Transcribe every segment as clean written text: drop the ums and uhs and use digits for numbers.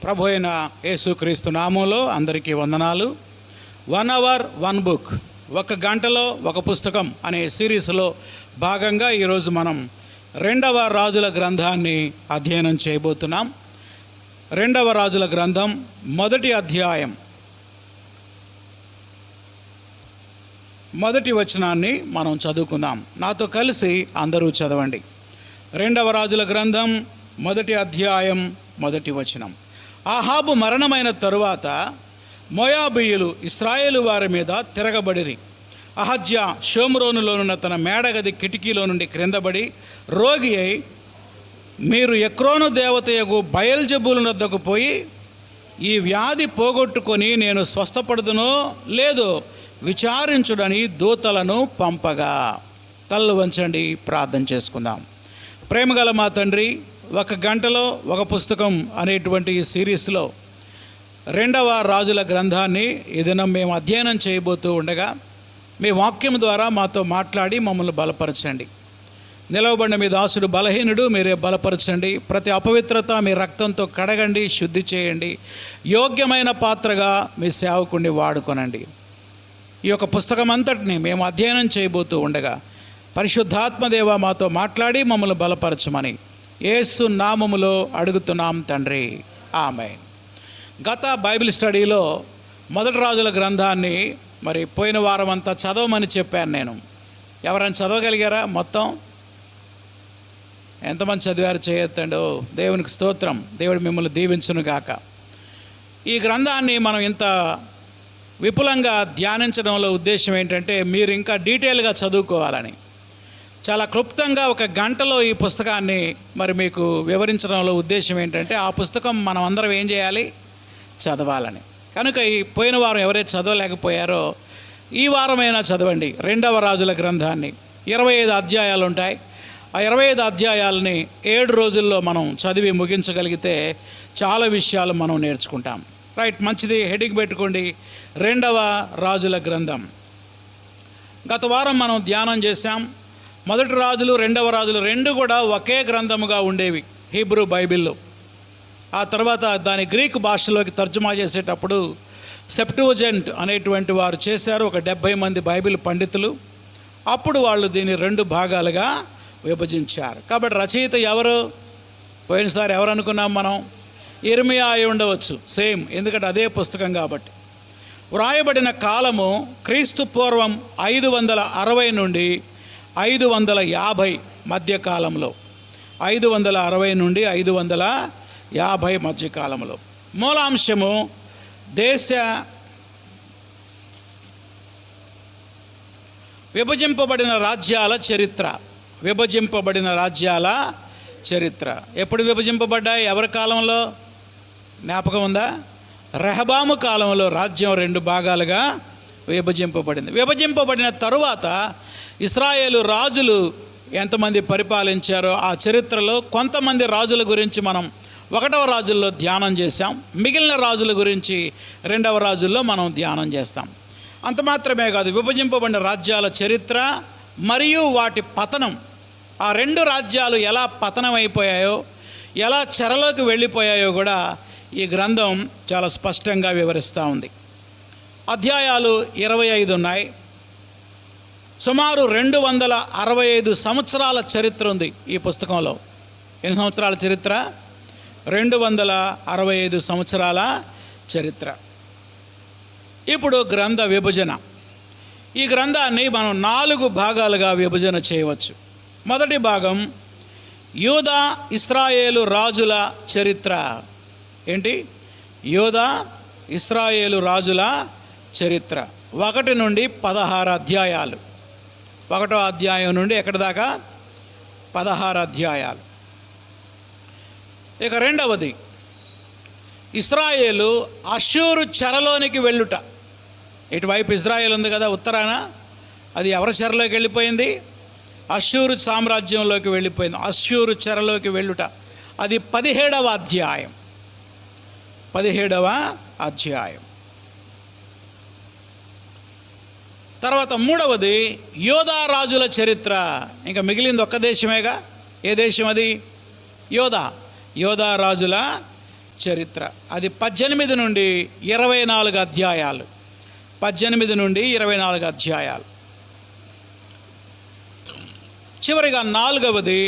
ప్రభు అయిన యేసుక్రీస్తు నామంలో అందరికీ వందనాలు. 1 hour 1 book, 1 గంటలో 1 పుస్తకం అనే సిరీస్లో భాగంగా ఈరోజు మనం 2వ రాజుల గ్రంథాన్ని అధ్యయనం చేయబోతున్నాం. 2వ రాజుల గ్రంథం 1వ అధ్యాయం 1వ వచనాన్ని మనం చదువుకుందాం. నాతో కలిసి అందరూ చదవండి. 2వ రాజుల గ్రంథం 1వ అధ్యాయం 1వ వచనం. ఆహాబు మరణమైన తరువాత మోయాబీయులు ఇశ్రాయేలు వారి మీద తిరగబడిరి. అహజ్యా షోమ్రోనులోనున్న తన మేడగది కిటికీలో నుండి క్రిందబడి రోగి అయి, మీరు ఎక్రోను దేవతయగు బయల్జెబూలు వద్దకు పోయి ఈ వ్యాధి పోగొట్టుకొని నేను స్వస్థపడుదునో లేదో విచారించుడని దూతలను పంపగా. తలలు వంచండి, ప్రార్థన చేసుకుందాం. ప్రేమగల మా తండ్రి, 1 గంటలో 1 పుస్తకం అనేటువంటి ఈ సిరీస్లో 2వ రాజుల గ్రంథాన్ని ఈ దినం మేము అధ్యయనం చేయబోతూ ఉండగా మీ వాక్యం ద్వారా మాతో మాట్లాడి మమ్మల్ని బలపరచండి. నిలవబడిన మీ దాసుడు బలహీనుడు, మీరే బలపరచండి. ప్రతి అపవిత్రత మీ రక్తంతో కడగండి, శుద్ధి చేయండి. యోగ్యమైన పాత్రగా మీ సేవకుడిని వాడుకొనండి. ఈ యొక్క పుస్తకం అంతటిని మేము అధ్యయనం చేయబోతూ ఉండగా పరిశుద్ధాత్మదేవ మాతో మాట్లాడి మమ్మల్ని బలపరచమని యేసు నామములో అడుగుతున్నాం తండ్రి, ఆమేన్. గత బైబిల్ స్టడీలో 1 రాజుల గ్రంథాన్ని మరి పోయిన వారం అంతా చదవమని చెప్పాను నేను. ఎవరైనా చదవగలిగారా? మొత్తం ఎంతమంది చదివారు? చేయొద్దండి. దేవునికి స్తోత్రం. దేవుడు మిమ్మల్ని దీవించును గాక. ఈ గ్రంథాన్ని మనం ఇంత విపులంగా ధ్యానించడంలో ఉద్దేశం ఏంటంటే మీరు ఇంకా డీటెయిల్గా చదువుకోవాలని. చాలా క్లుప్తంగా 1 గంటలో ఈ పుస్తకాన్ని మరి మీకు వివరించడంలో ఉద్దేశం ఏంటంటే ఆ పుస్తకం మనం అందరం ఏం చేయాలి? చదవాలని. కనుక ఈ పోయిన వారం ఎవరైతే చదవలేకపోయారో ఈ వారమైనా చదవండి 2వ రాజుల గ్రంథాన్ని. 25 అధ్యాయాలు ఉంటాయి. ఆ 25 అధ్యాయాలని 7 రోజుల్లో మనం చదివి ముగించగలిగితే చాలా విషయాలు మనం నేర్చుకుంటాం. రైట్, మంచిది. హెడింగ్ పెట్టుకోండి, 2వ రాజుల గ్రంథం. గత వారం మనం ధ్యానం చేశాం. 1 రాజులు 2వ రాజులు 2 కూడా ఒకే గ్రంథముగా ఉండేవి హీబ్రూ బైబిల్లో. ఆ తర్వాత దాని గ్రీక్ భాషలోకి తర్జుమా చేసేటప్పుడు సెప్టువజెంట్ అనేటువంటి వారు చేశారు, ఒక 70 మంది బైబిల్ పండితులు. అప్పుడు వాళ్ళు దీన్ని 2 భాగాలుగా విభజించారు. కాబట్టి రచయిత ఎవరు? పోయినసారి ఎవరు అనుకున్నాం మనం? ఇర్మియా అయి ఉండవచ్చు. సేమ్, ఎందుకంటే అదే పుస్తకం కాబట్టి. వ్రాయబడిన కాలము క్రీస్తు పూర్వం 560 నుండి 550 మధ్యకాలంలో. 560 నుండి 550 మధ్యకాలంలో. మూలాంశము విభజింపబడిన రాజ్యాల చరిత్ర. విభజింపబడిన రాజ్యాల చరిత్ర. ఎప్పుడు విభజింపబడ్డాయి? ఎవరి కాలంలో జ్ఞాపకం ఉందా? రెహబాము కాలంలో రాజ్యం 2 భాగాలుగా విభజింపబడింది. విభజింపబడిన తరువాత ఇశ్రాయేలు రాజులు ఎంతమంది పరిపాలించారో ఆ చరిత్రలో కొంతమంది రాజుల గురించి మనం 1వ రాజుల్లో ధ్యానం చేశాం. మిగిలిన రాజుల గురించి 2వ రాజుల్లో మనం ధ్యానం చేస్తాం. అంత మాత్రమే కాదు, విభజింపబడిన రాజ్యాల చరిత్ర మరియు వాటి పతనం. ఆ 2 రాజ్యాలు ఎలా పతనం అయిపోయాయో, ఎలా చెరలోకి వెళ్ళిపోయాయో కూడా ఈ గ్రంథం చాలా స్పష్టంగా వివరిస్తూ ఉంది. అధ్యాయాలు 25 ఉన్నాయి. సుమారు 265 సంవత్సరాల చరిత్ర ఉంది ఈ పుస్తకంలో. ఎన్ని సంవత్సరాల చరిత్ర? 265 సంవత్సరాల చరిత్ర. ఇప్పుడు గ్రంథ విభజన. ఈ గ్రంథాన్ని మనం 4 భాగాలుగా విభజన చేయవచ్చు. మొదటి భాగం యూదా ఇశ్రాయేలు రాజుల చరిత్ర. ఏంటి? యూదా ఇశ్రాయేలు రాజుల చరిత్ర. 1 నుండి 16 అధ్యాయాలు. 1వ అధ్యాయం నుండి ఎక్కడి దాకా? 16 అధ్యాయాలు. ఇక రెండవది ఇశ్రాయేలు అష్షూరు చెరలోనికి వెళ్ళుట. ఇటువైపు ఇజ్రాయేల్ ఉంది కదా ఉత్తరాన, అది ఎవరి చెరలోకి వెళ్ళిపోయింది? అష్షూరు సామ్రాజ్యంలోకి వెళ్ళిపోయింది. అష్షూరు చెరలోకి వెళ్ళుట, అది 17వ అధ్యాయం. 17వ అధ్యాయం. తర్వాత మూడవది యోధా రాజుల చరిత్ర. ఇంకా మిగిలింది ఒక్క దేశమేగా. ఏ దేశం అది? యోధా రాజుల చరిత్ర. అది 18 నుండి 24 అధ్యాయాలు. 18 నుండి 24 అధ్యాయాలు. చివరిగా 4వది,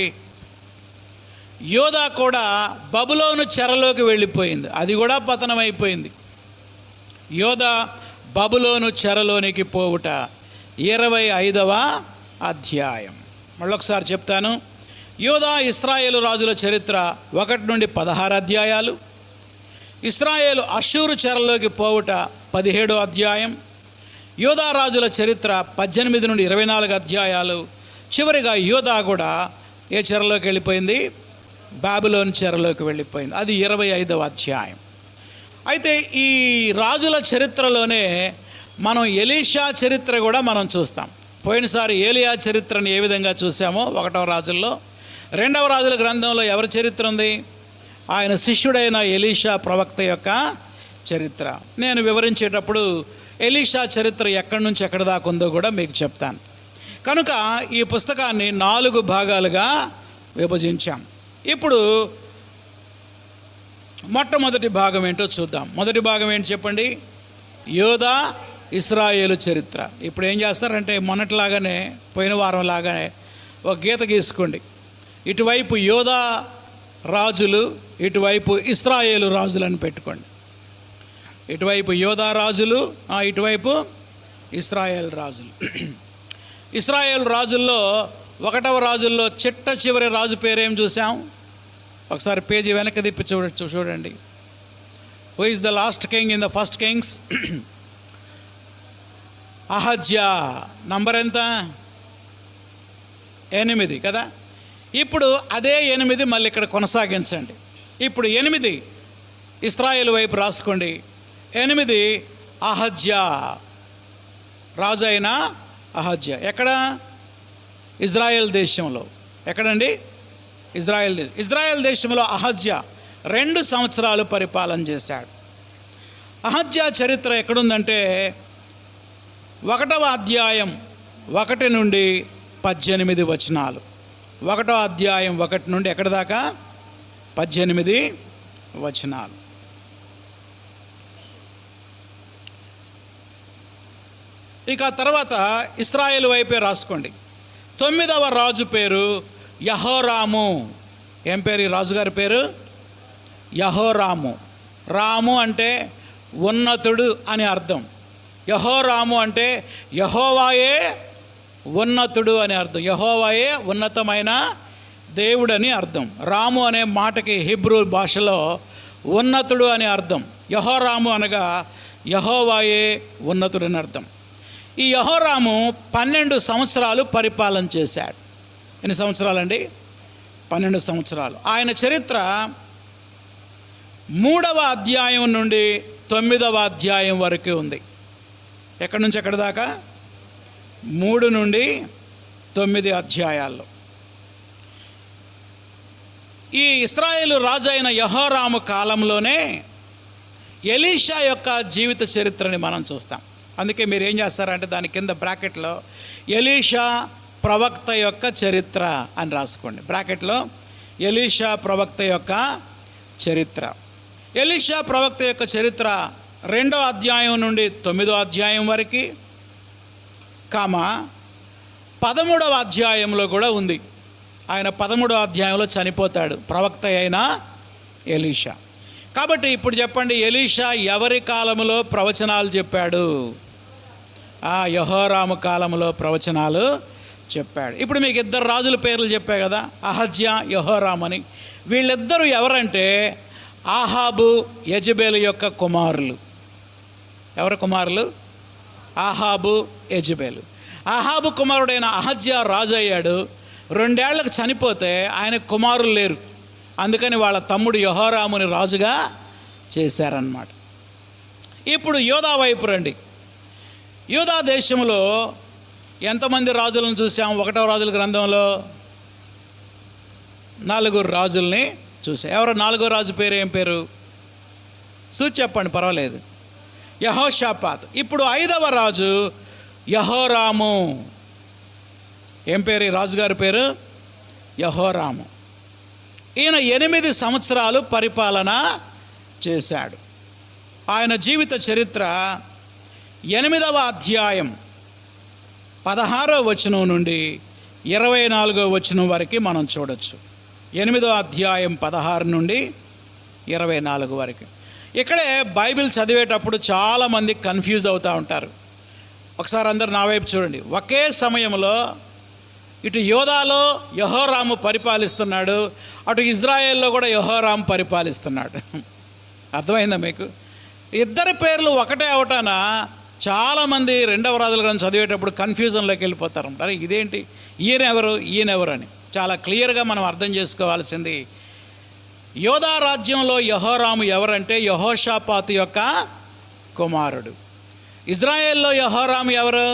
యోధా కూడా బబులోను చెరలోకి వెళ్ళిపోయింది. అది కూడా పతనమైపోయింది. యోధా బబులోను చెరలోనికి పోవుట 25వ అధ్యాయం. మళ్ళొకసారి చెప్తాను. యోధా ఇశ్రాయేలు రాజుల చరిత్ర 1 నుండి 16 అధ్యాయాలు. ఇశ్రాయేలు అష్షూరు చెరలోకి పోవుట 17వ అధ్యాయం. యోధా రాజుల చరిత్ర 18 నుండి 24 అధ్యాయాలు. చివరిగా యోధా కూడా ఏ చెరలోకి వెళ్ళిపోయింది? బాబిలోన్ చెరలోకి వెళ్ళిపోయింది. అది 25వ అధ్యాయం. అయితే ఈ రాజుల చరిత్రలోనే మనం ఎలీషా చరిత్ర కూడా మనం చూస్తాం. పోయినసారి ఏలియా చరిత్రను ఏ విధంగా చూసామో 1వ రాజుల్లో, 2వ రాజుల గ్రంథంలో ఎవరి చరిత్ర ఉంది? ఆయన శిష్యుడైన ఎలీషా ప్రవక్త యొక్క చరిత్ర. నేను వివరించేటప్పుడు ఎలీషా చరిత్ర ఎక్కడి నుంచి ఎక్కడి దాకా ఉందో కూడా మీకు చెప్తాను. కనుక ఈ పుస్తకాన్ని 4 భాగాలుగా విభజించాం. ఇప్పుడు మొట్టమొదటి భాగం ఏంటో చూద్దాం. మొదటి భాగం ఏంటి చెప్పండి? యోధా ఇశ్రాయేలు చరిత్ర. ఇప్పుడు ఏం చేస్తారంటే మొన్నట్లాగానే, పోయిన వారం లాగానే ఒక గీత గీసుకోండి. ఇటువైపు యోధా రాజులు, ఇటువైపు ఇశ్రాయేలు రాజులు అని పెట్టుకోండి. ఇటువైపు యోధా రాజులు, ఇటువైపు ఇశ్రాయేల్ రాజులు. ఇశ్రాయేల్ రాజుల్లో 1వ రాజుల్లో చిట్ట చివరి రాజు పేరేం చూసాం? ఒకసారి పేజీ వెనక్కి తిప్పి చూడండి. Who is the last king in the first kings? Ahaziah. Number ఎంత? 8 కదా. ఇప్పుడు అదే 8 మళ్ళీ ఇక్కడ కొనసాగించండి. ఇప్పుడు 8 ఇశ్రాయేలు వైపు రాసుకోండి. 8 అహజ్యా, రాజు అయిన అహజ్యా. ఎక్కడ? ఇజ్రాయెల్ దేశంలో. ఎక్కడండి? ఇజ్రాయెల్ దేశంలో అహజ్యా 2 సంవత్సరాలు పరిపాలన చేశాడు. అహజ్యా చరిత్ర ఎక్కడుందంటే 1వ అధ్యాయం 1 నుండి 18 వచనాలు. 1వ అధ్యాయం 1 నుండి ఎక్కడి దాకా? 18 వచనాలు. ఇక తర్వాత ఇశ్రాయేలు వైపే రాసుకోండి. 9వ రాజు పేరు యెహోరాము. ఏం పేరు ఈ రాజుగారి పేరు? యెహోరాము. రాము అంటే ఉన్నతుడు అని అర్థం. యెహోరాము అంటే యెహోవాయే ఉన్నతుడు అని అర్థం. యెహోవాయే ఉన్నతమైన దేవుడని అర్థం. రాము అనే మాటకి హీబ్రూ భాషలో ఉన్నతుడు అని అర్థం. యెహోరాము అనగా యెహోవాయే ఉన్నతుడు అని అర్థం. ఈ యెహోరాము 12 సంవత్సరాలు పరిపాలన చేశాడు. ఎన్ని సంవత్సరాలండి? 12 సంవత్సరాలు. ఆయన చరిత్ర 3వ అధ్యాయం నుండి 9వ అధ్యాయం వరకు ఉంది. ఎక్కడి నుంచి ఎక్కడి దాకా? 3 నుండి 9 అధ్యాయాల్లో. ఈ ఇశ్రాయేలు రాజు అయిన యెహోరాము కాలంలోనే ఎలీషా యొక్క జీవిత చరిత్రని మనం చూస్తాం. అందుకే మీరు ఏం చేస్తారంటే దాని కింద బ్రాకెట్లో ఎలీషా ప్రవక్త యొక్క చరిత్ర అని రాసుకోండి. బ్రాకెట్లో ఎలీషా ప్రవక్త యొక్క చరిత్ర. ఎలీషా ప్రవక్త యొక్క చరిత్ర 2వ అధ్యాయం నుండి 9వ అధ్యాయం వరకు, 13వ అధ్యాయంలో కూడా ఉంది. ఆయన 13వ అధ్యాయంలో చనిపోతాడు, ప్రవక్త అయిన ఎలీషా. కాబట్టి ఇప్పుడు చెప్పండి, ఎలీషా ఎవరి కాలంలో ప్రవచనాలు చెప్పాడు? యెహోరాము కాలంలో ప్రవచనాలు చెప్పాడు. ఇప్పుడు మీకు 2 రాజుల పేర్లు చెప్పా కదా, అహజ్యా, యెహోరాము అని. వీళ్ళిద్దరూ ఎవరంటే ఆహాబు, యెజబెలు యొక్క కుమారులు. ఎవరి కుమారులు? ఆహాబు, యెజబెలు. ఆహాబు కుమారుడైన అహజ్యా రాజు అయ్యాడు. 2 ఏళ్లకు చనిపోతే ఆయన కుమారులు లేరు. అందుకని వాళ్ళ తమ్ముడు యెహోరాముని రాజుగా చేశారన్నమాట. ఇప్పుడు యోధా వైపు రండి. యూదా దేశంలో ఎంతమంది రాజులను చూసాం? 1వ రాజుల గ్రంథంలో 4 రాజుల్ని చూసాం. ఎవరు 4వ రాజు పేరు? ఏం పేరు? చూసి చెప్పండి, పర్వాలేదు. యెహోషాపాత్. ఇప్పుడు 5వ రాజు యెహోరాము. ఏం పేరు ఈ రాజుగారి పేరు? యెహోరాము. ఈయన 8 సంవత్సరాలు పరిపాలన చేశాడు. ఆయన జీవిత చరిత్ర 8వ అధ్యాయం 16వ వచనం నుండి 24వ వచనం వరకు మనం చూడొచ్చు. 8వ అధ్యాయం 16 నుండి 24 వరకు. ఇక్కడే బైబిల్ చదివేటప్పుడు చాలామంది కన్ఫ్యూజ్ అవుతూ ఉంటారు. ఒకసారి అందరు నా వైపు చూడండి. ఒకే సమయంలో ఇటు యోధాలో యెహోరాము పరిపాలిస్తున్నాడు, అటు ఇజ్రాయేల్లో కూడా యెహోరాము పరిపాలిస్తున్నాడు. అర్థమైందా మీకు? ఇద్దరి పేర్లు ఒకటే అవటాన చాలామంది 2వ రాజుల గ్రంథం చదివేటప్పుడు కన్ఫ్యూజన్లోకి వెళ్ళిపోతారు. అరే ఇదేంటి, ఈయనెవరు అని. చాలా క్లియర్గా మనం అర్థం చేసుకోవాల్సింది, యోధా రాజ్యంలో యెహోరాము ఎవరంటే యెహోషాపాతు యొక్క కుమారుడు. ఇజ్రాయేల్లో యెహోరాము ఎవరు?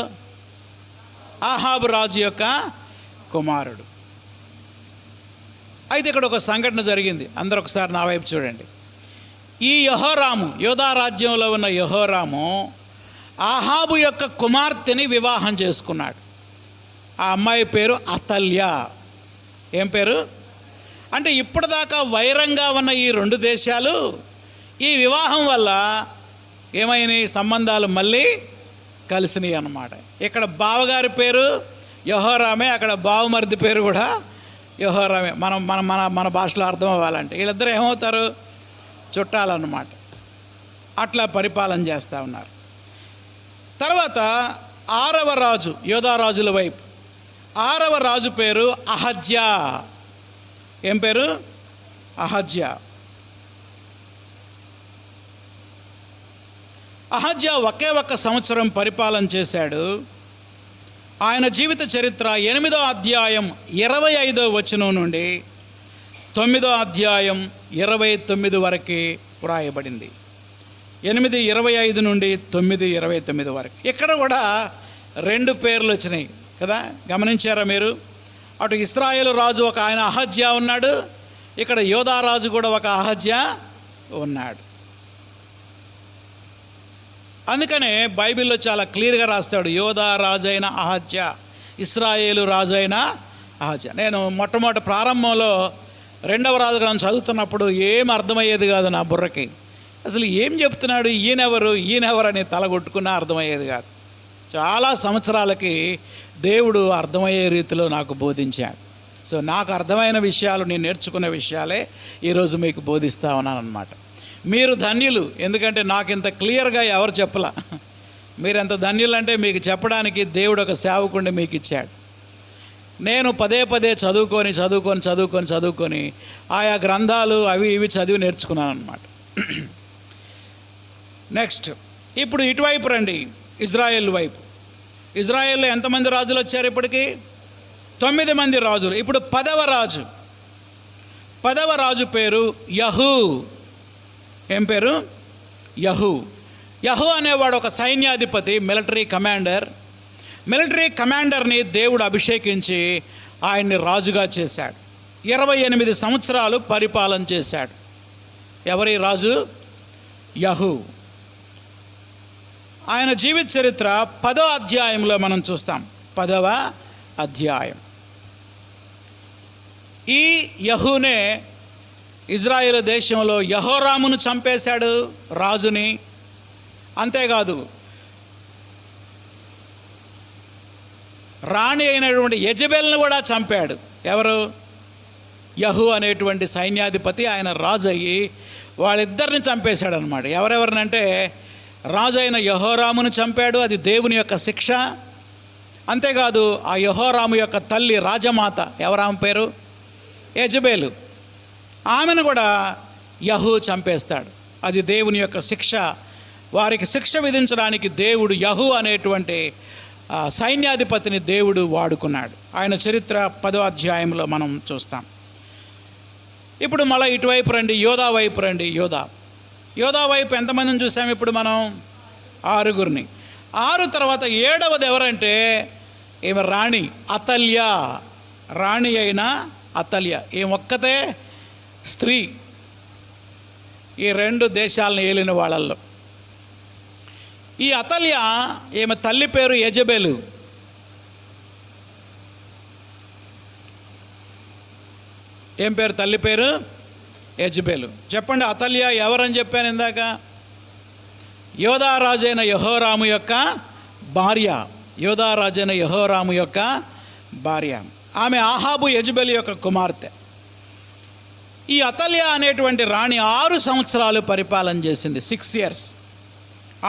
ఆహాబు రాజు యొక్క కుమారుడు. అయితే ఇక్కడ ఒక సంఘటన జరిగింది. అందరూ ఒకసారి నా వైపు చూడండి. ఈ యెహోరాము, యోధా రాజ్యంలో ఉన్న యెహోరాము ఆహాబు యొక్క కుమార్తెని వివాహం చేసుకున్నాడు. ఆ అమ్మాయి పేరు అతల్య. ఏం పేరు? అంటే ఇప్పటిదాకా వైరంగా ఉన్న ఈ 2 దేశాలు ఈ వివాహం వల్ల ఏమైనాయి, సంబంధాలు మళ్ళీ కలిసినాయి అన్నమాట. ఇక్కడ బావగారి పేరు యెహోరామే, అక్కడ బావమరిది పేరు కూడా యెహోరామే. మనం మన మన మన భాషలో అర్థం అవ్వాలంటే వీళ్ళిద్దరూ ఏమవుతారు? చుట్టాలన్నమాట. అట్లా పరిపాలన చేస్తూ ఉన్నారు. తర్వాత 6వ రాజు, యోధా రాజుల వైపు 6వ రాజు పేరు అహజ్యా. ఏం పేరు? అహజ్యా. అహజ్యా ఒకే ఒక్క సంవత్సరం పరిపాలన చేశాడు. ఆయన జీవిత చరిత్ర 8వ అధ్యాయం 25వ వచనం నుండి 9వ అధ్యాయం 29 వరకు వ్రాయబడింది. 8:25 నుండి 9:29 వరకు. ఇక్కడ కూడా 2 పేర్లు వచ్చినాయి కదా, గమనించారా మీరు? అటు ఇశ్రాయేలు రాజు ఒక ఆయన అహజ్యా ఉన్నాడు, ఇక్కడ యోధా రాజు కూడా ఒక అహజ్యా ఉన్నాడు. అందుకనే బైబిల్లో చాలా క్లియర్గా రాస్తాడు, యోధా రాజు అయిన అహజ్యా, ఇశ్రాయేలు రాజు అయిన అహజ్యా. నేను మొట్టమొదటి ప్రారంభంలో 2వ రాజు గ్రంథం చదువుతున్నప్పుడు ఏం అర్థమయ్యేది కాదు నా బుర్రకి. అసలు ఏం చెప్తున్నాడు, ఈయనెవరు అని తలగొట్టుకున్నా అర్థమయ్యేది కాదు. చాలా సంవత్సరాలకి దేవుడు అర్థమయ్యే రీతిలో నాకు బోధించాడు. సో నాకు అర్థమైన విషయాలు, నేను నేర్చుకునే విషయాలే ఈరోజు మీకు బోధిస్తూ ఉన్నాను అన్నమాట. మీరు ధన్యులు, ఎందుకంటే నాకు ఇంత క్లియర్గా ఎవరు చెప్పలా. మీరు ఎంత ధన్యులు అంటే మీకు చెప్పడానికి దేవుడు ఒక సేవకుడిని మీకు ఇచ్చాడు. నేను పదే చదువుకొని ఆయా గ్రంథాలు అవి ఇవి చదివి నేర్చుకున్నాను అన్నమాట. నెక్స్ట్ ఇప్పుడు ఇటువైపు రండి, ఇజ్రాయేల్ వైపు. ఇజ్రాయేల్లో ఎంతమంది రాజులు వచ్చారు ఇప్పటికి? 9 మంది రాజులు. ఇప్పుడు 10వ రాజు పేరు యహూ. ఏం పేరు? యహూ. యహూ అనేవాడు ఒక సైన్యాధిపతి, మిలిటరీ కమాండర్ని దేవుడు అభిషేకించి ఆయన్ని రాజుగా చేశాడు. 28 సంవత్సరాలు పరిపాలన చేశాడు. ఎవరి రాజు? యహూ. ఆయన జీవిత చరిత్ర 10వ అధ్యాయంలో మనం చూస్తాం. 10వ అధ్యాయం. ఈ యహూనే ఇజ్రాయేల్ దేశంలో యెహోరామును చంపేశాడు, రాజుని. అంతేకాదు, రాణి అయినటువంటి యెజబెల్ని కూడా చంపాడు. ఎవరు? యహూ అనేటువంటి సైన్యాధిపతి. ఆయన రాజు అయ్యి వాళ్ళిద్దరిని చంపేశాడు అనమాట. ఎవరెవరినంటే రాజు అయిన యెహోరామును చంపాడు, అది దేవుని యొక్క శిక్ష. అంతేకాదు, ఆ యెహోరాము యొక్క తల్లి రాజమాత, ఎవరామె పేరు? యెజబెలు. ఆమెను కూడా యహూ చంపేస్తాడు. అది దేవుని యొక్క శిక్ష. వారికి శిక్ష విధించడానికి దేవుడు యహూ అనేటువంటి సైన్యాధిపతిని దేవుడు వాడుకున్నాడు. ఆయన చరిత్ర 10వ అధ్యాయంలో మనం చూస్తాం. ఇప్పుడు మళ్ళీ ఇటువైపు రండి, యోధా వైపు రండి. యోధా వైపు ఎంతమందిని చూసాం ఇప్పుడు మనం? 6గురిని. 6 తర్వాత 7వది ఎవరంటే ఈమె రాణి అతల్య. రాణి అయిన అతల్య, ఈమె ఒక్కతే స్త్రీ ఈ 2 దేశాలను ఏలిన వాళ్ళల్లో. ఈ అతల్య, ఈమె తల్లి పేరు యెజబెలు. ఏం పేరు? తల్లి పేరు యెజబెలు. చెప్పండి, అతల్యా ఎవరని చెప్పాను ఇందాక? యోధారాజైన యెహోరాము యొక్క భార్య. యోధారాజైన యెహోరాము యొక్క భార్య. ఆమె ఆహాబు యెజబెలు యొక్క కుమార్తె. ఈ అతల్యా అనేటువంటి రాణి 6 సంవత్సరాలు పరిపాలన చేసింది, 6 years.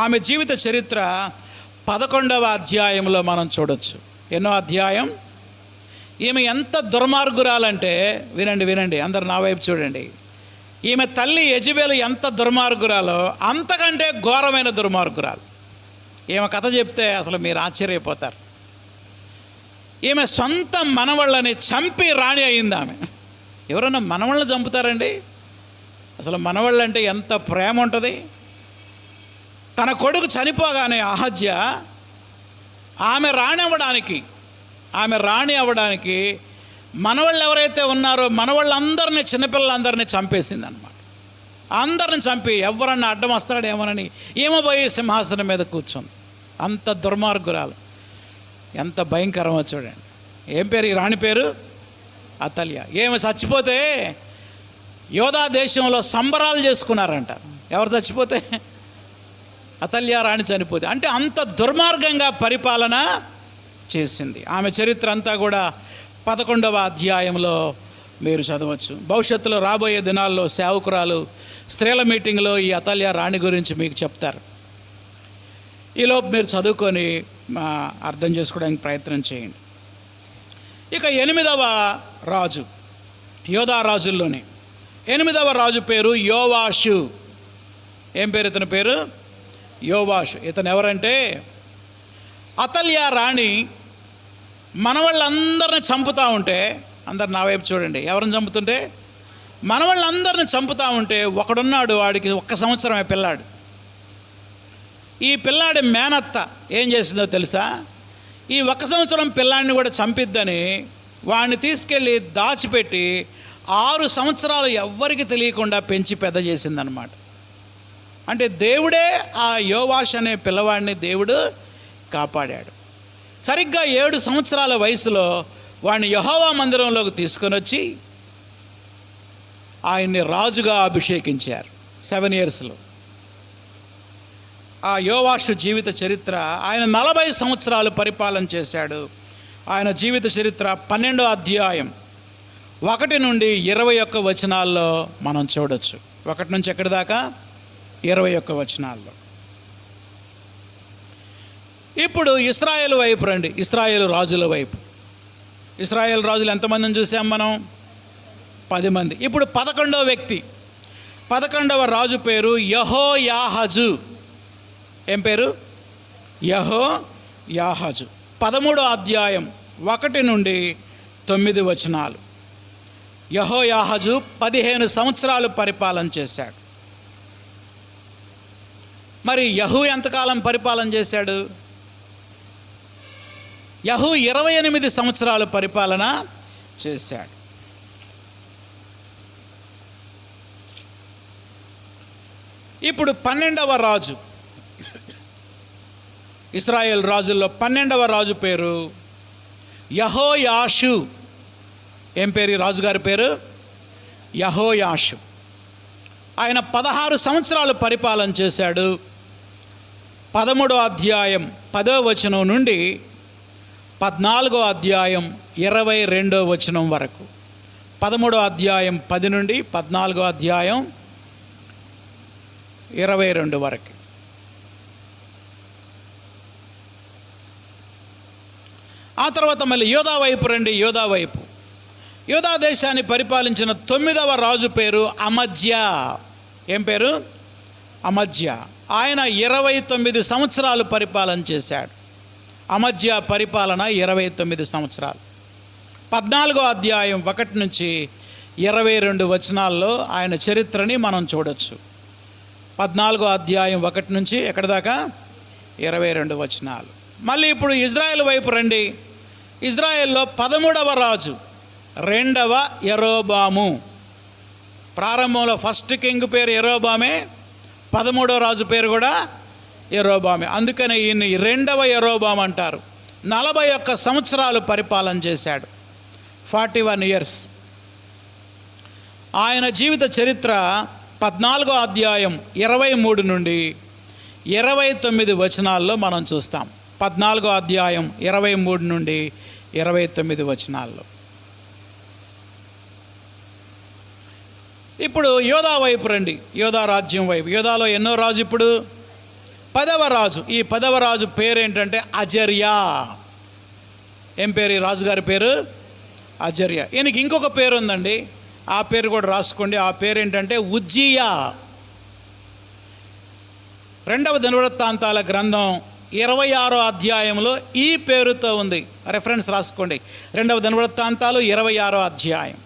ఆమె జీవిత చరిత్ర 11వ అధ్యాయంలో మనం చూడొచ్చు. ఎన్నో అధ్యాయం? ఈమె ఎంత దుర్మార్గురాలంటే, వినండి అందరు నా వైపు చూడండి. ఈమె తల్లి యెజబెలు ఎంత దుర్మార్గురాలో అంతకంటే ఘోరమైన దుర్మార్గురాలు. ఈమె కథ చెప్తే అసలు మీరు ఆశ్చర్యపోతారు. ఈమె సొంత మనవళ్ళని చంపి రాణి అయింది ఆమె. ఎవరన్నా మనవళ్ళని చంపుతారండి? అసలు మనవళ్ళంటే ఎంత ప్రేమ ఉంటుంది. తన కొడుకు చనిపోగానే అహజ్య ఆమె రాణి అవ్వడానికి మనవాళ్ళు ఎవరైతే ఉన్నారో మనవాళ్ళందరినీ, చిన్నపిల్లలందరినీ చంపేసింది అనమాట. అందరిని చంపి ఎవరన్నా అడ్డం వస్తాడేమోనని ఏమో పోయి సింహాసనం మీద కూర్చొంది. అంత దుర్మార్గురాలు, ఎంత భయంకరమో చూడండి. ఏం పేరు ఈ రాణి పేరు? అతల్యా. ఏమి చచ్చిపోతే యోధా దేశంలో సంబరాలు చేసుకున్నారంట. ఎవరు చచ్చిపోతే? అతల్యా రాణి చనిపోతే. అంటే అంత దుర్మార్గంగా పరిపాలన చేసింది. ఆమె చరిత్ర అంతా కూడా 11వ అధ్యాయంలో మీరు చదవచ్చు. భవిష్యత్తులో రాబోయే దినాల్లో సేవకురాలు స్త్రీల మీటింగ్లో ఈ అతల్యా రాణి గురించి మీకు చెప్తారు. ఈలోపు మీరు చదువుకొని అర్థం చేసుకోవడానికి ప్రయత్నం చేయండి. ఇక 8వ రాజు, యోధా రాజుల్లోనే 8వ రాజు పేరు యోవాషు. ఏం పేరు ఇతని పేరు? యోవాషు. ఇతను ఎవరంటే, అతల్యా రాణి మనవాళ్ళందరిని చంపుతూ ఉంటే, అందరు నా వైపు చూడండి, ఎవరిని చంపుతుంటే? మనవాళ్ళందరిని చంపుతూ ఉంటే ఒకడున్నాడు, వాడికి 1 సంవత్సరమే పిల్లాడు. ఈ పిల్లాడి మేనత్త ఏం చేసిందో తెలుసా? ఈ 1 సంవత్సరం పిల్లాడిని కూడా చంపిద్దని వాడిని తీసుకెళ్ళి దాచిపెట్టి 6 సంవత్సరాలు ఎవ్వరికి తెలియకుండా పెంచి పెద్ద చేసిందనమాట. అంటే దేవుడే ఆ యోవాష్ అనే పిల్లవాడిని దేవుడు కాపాడాడు. సరిగ్గా 7 సంవత్సరాల వయసులో వాడిని యెహోవా మందిరంలోకి తీసుకొని వచ్చి ఆయన్ని రాజుగా అభిషేకించారు. 7 yearsలో. ఆ యోవాషు జీవిత చరిత్ర, ఆయన 40 సంవత్సరాలు పరిపాలన చేశాడు. ఆయన జీవిత చరిత్ర 12వ అధ్యాయం 1 నుండి 21 వచనాల్లో మనం చూడొచ్చు. 1 నుంచి ఎక్కడి దాకా? 21 వచనాల్లో. ఇప్పుడు ఇశ్రాయేలు వైపు రండి. ఇశ్రాయేలు రాజుల వైపు. ఇశ్రాయేలు రాజులు ఎంతమందిని చూసాం మనం? 10 మంది. ఇప్పుడు 11వ వ్యక్తి, 11వ రాజు పేరు యెహోయాహాజు. ఏం పేరు? యెహోయాహాజు. 13వ అధ్యాయం 1 నుండి 9 వచనాలు. యెహోయాహాజు 15 సంవత్సరాలు పరిపాలన చేశాడు. మరి యెహూ ఎంతకాలం పరిపాలన చేశాడు? యెహూ 28 సంవత్సరాలు పరిపాలన చేశాడు. ఇప్పుడు 12వ రాజు, ఇశ్రాయేల్ రాజుల్లో 12వ రాజు పేరు యెహోయాషు. ఏం పేరు ఈ రాజుగారి పేరు? యెహోయాషు. ఆయన 16 సంవత్సరాలు పరిపాలన చేశాడు. 13వ అధ్యాయం 10వ వచనం నుండి 14వ అధ్యాయం 22వ వచనం వరకు. 13వ అధ్యాయం 10 నుండి 14వ అధ్యాయం 22 వరకు. ఆ తర్వాత మళ్ళీ యోధా వైపు రండి. యోధా వైపు, యోధా దేశాన్ని పరిపాలించిన 9వ రాజు పేరు అమజ్యా. ఏం పేరు? అమజ్యా. ఆయన 29 సంవత్సరాలు పరిపాలన చేశాడు. అమజ్యా పరిపాలన 29 సంవత్సరాలు. 14వ అధ్యాయం 1 నుంచి 22 వచనాల్లో ఆయన చరిత్రని మనం చూడొచ్చు. 14వ అధ్యాయం 1 నుంచి ఎక్కడి దాకా? 22 వచనాలు. మళ్ళీ ఇప్పుడు ఇజ్రాయెల్ వైపు రండి. ఇజ్రాయెల్లో 13వ రాజు 2వ యెరోబాము. ప్రారంభంలో ఫస్ట్ కింగ్ పేరు యెరోబామే, 13వ రాజు పేరు కూడా యెరోబామే. అందుకనే ఈయన్ని 2వ యెరోబాము అంటారు. 41 సంవత్సరాలు పరిపాలన చేశాడు, 41 years. ఆయన జీవిత చరిత్ర 14వ అధ్యాయం 23 నుండి 29 వచనాల్లో మనం చూస్తాం. 14వ అధ్యాయం 23 నుండి 29 వచనాల్లో. ఇప్పుడు యోధా వైపు రండి, యోధా రాజ్యం వైపు. యోధాలో ఎన్నో రాజు? ఇప్పుడు 10వ రాజు. ఈ 10వ రాజు పేరు ఏంటంటే అజర్యా. ఏం పేరు ఈ రాజుగారి పేరు? అజర్యా. ఈయనకి ఇంకొక పేరు ఉందండి, ఆ పేరు కూడా రాసుకోండి. ఆ పేరు ఏంటంటే ఉజ్జియా. 2వ దినవృత్తాంతాల గ్రంథం 26వ అధ్యాయంలో ఈ పేరుతో ఉంది. రెఫరెన్స్ రాసుకోండి. 2వ దినవృత్తాంతాలు 26వ అధ్యాయం.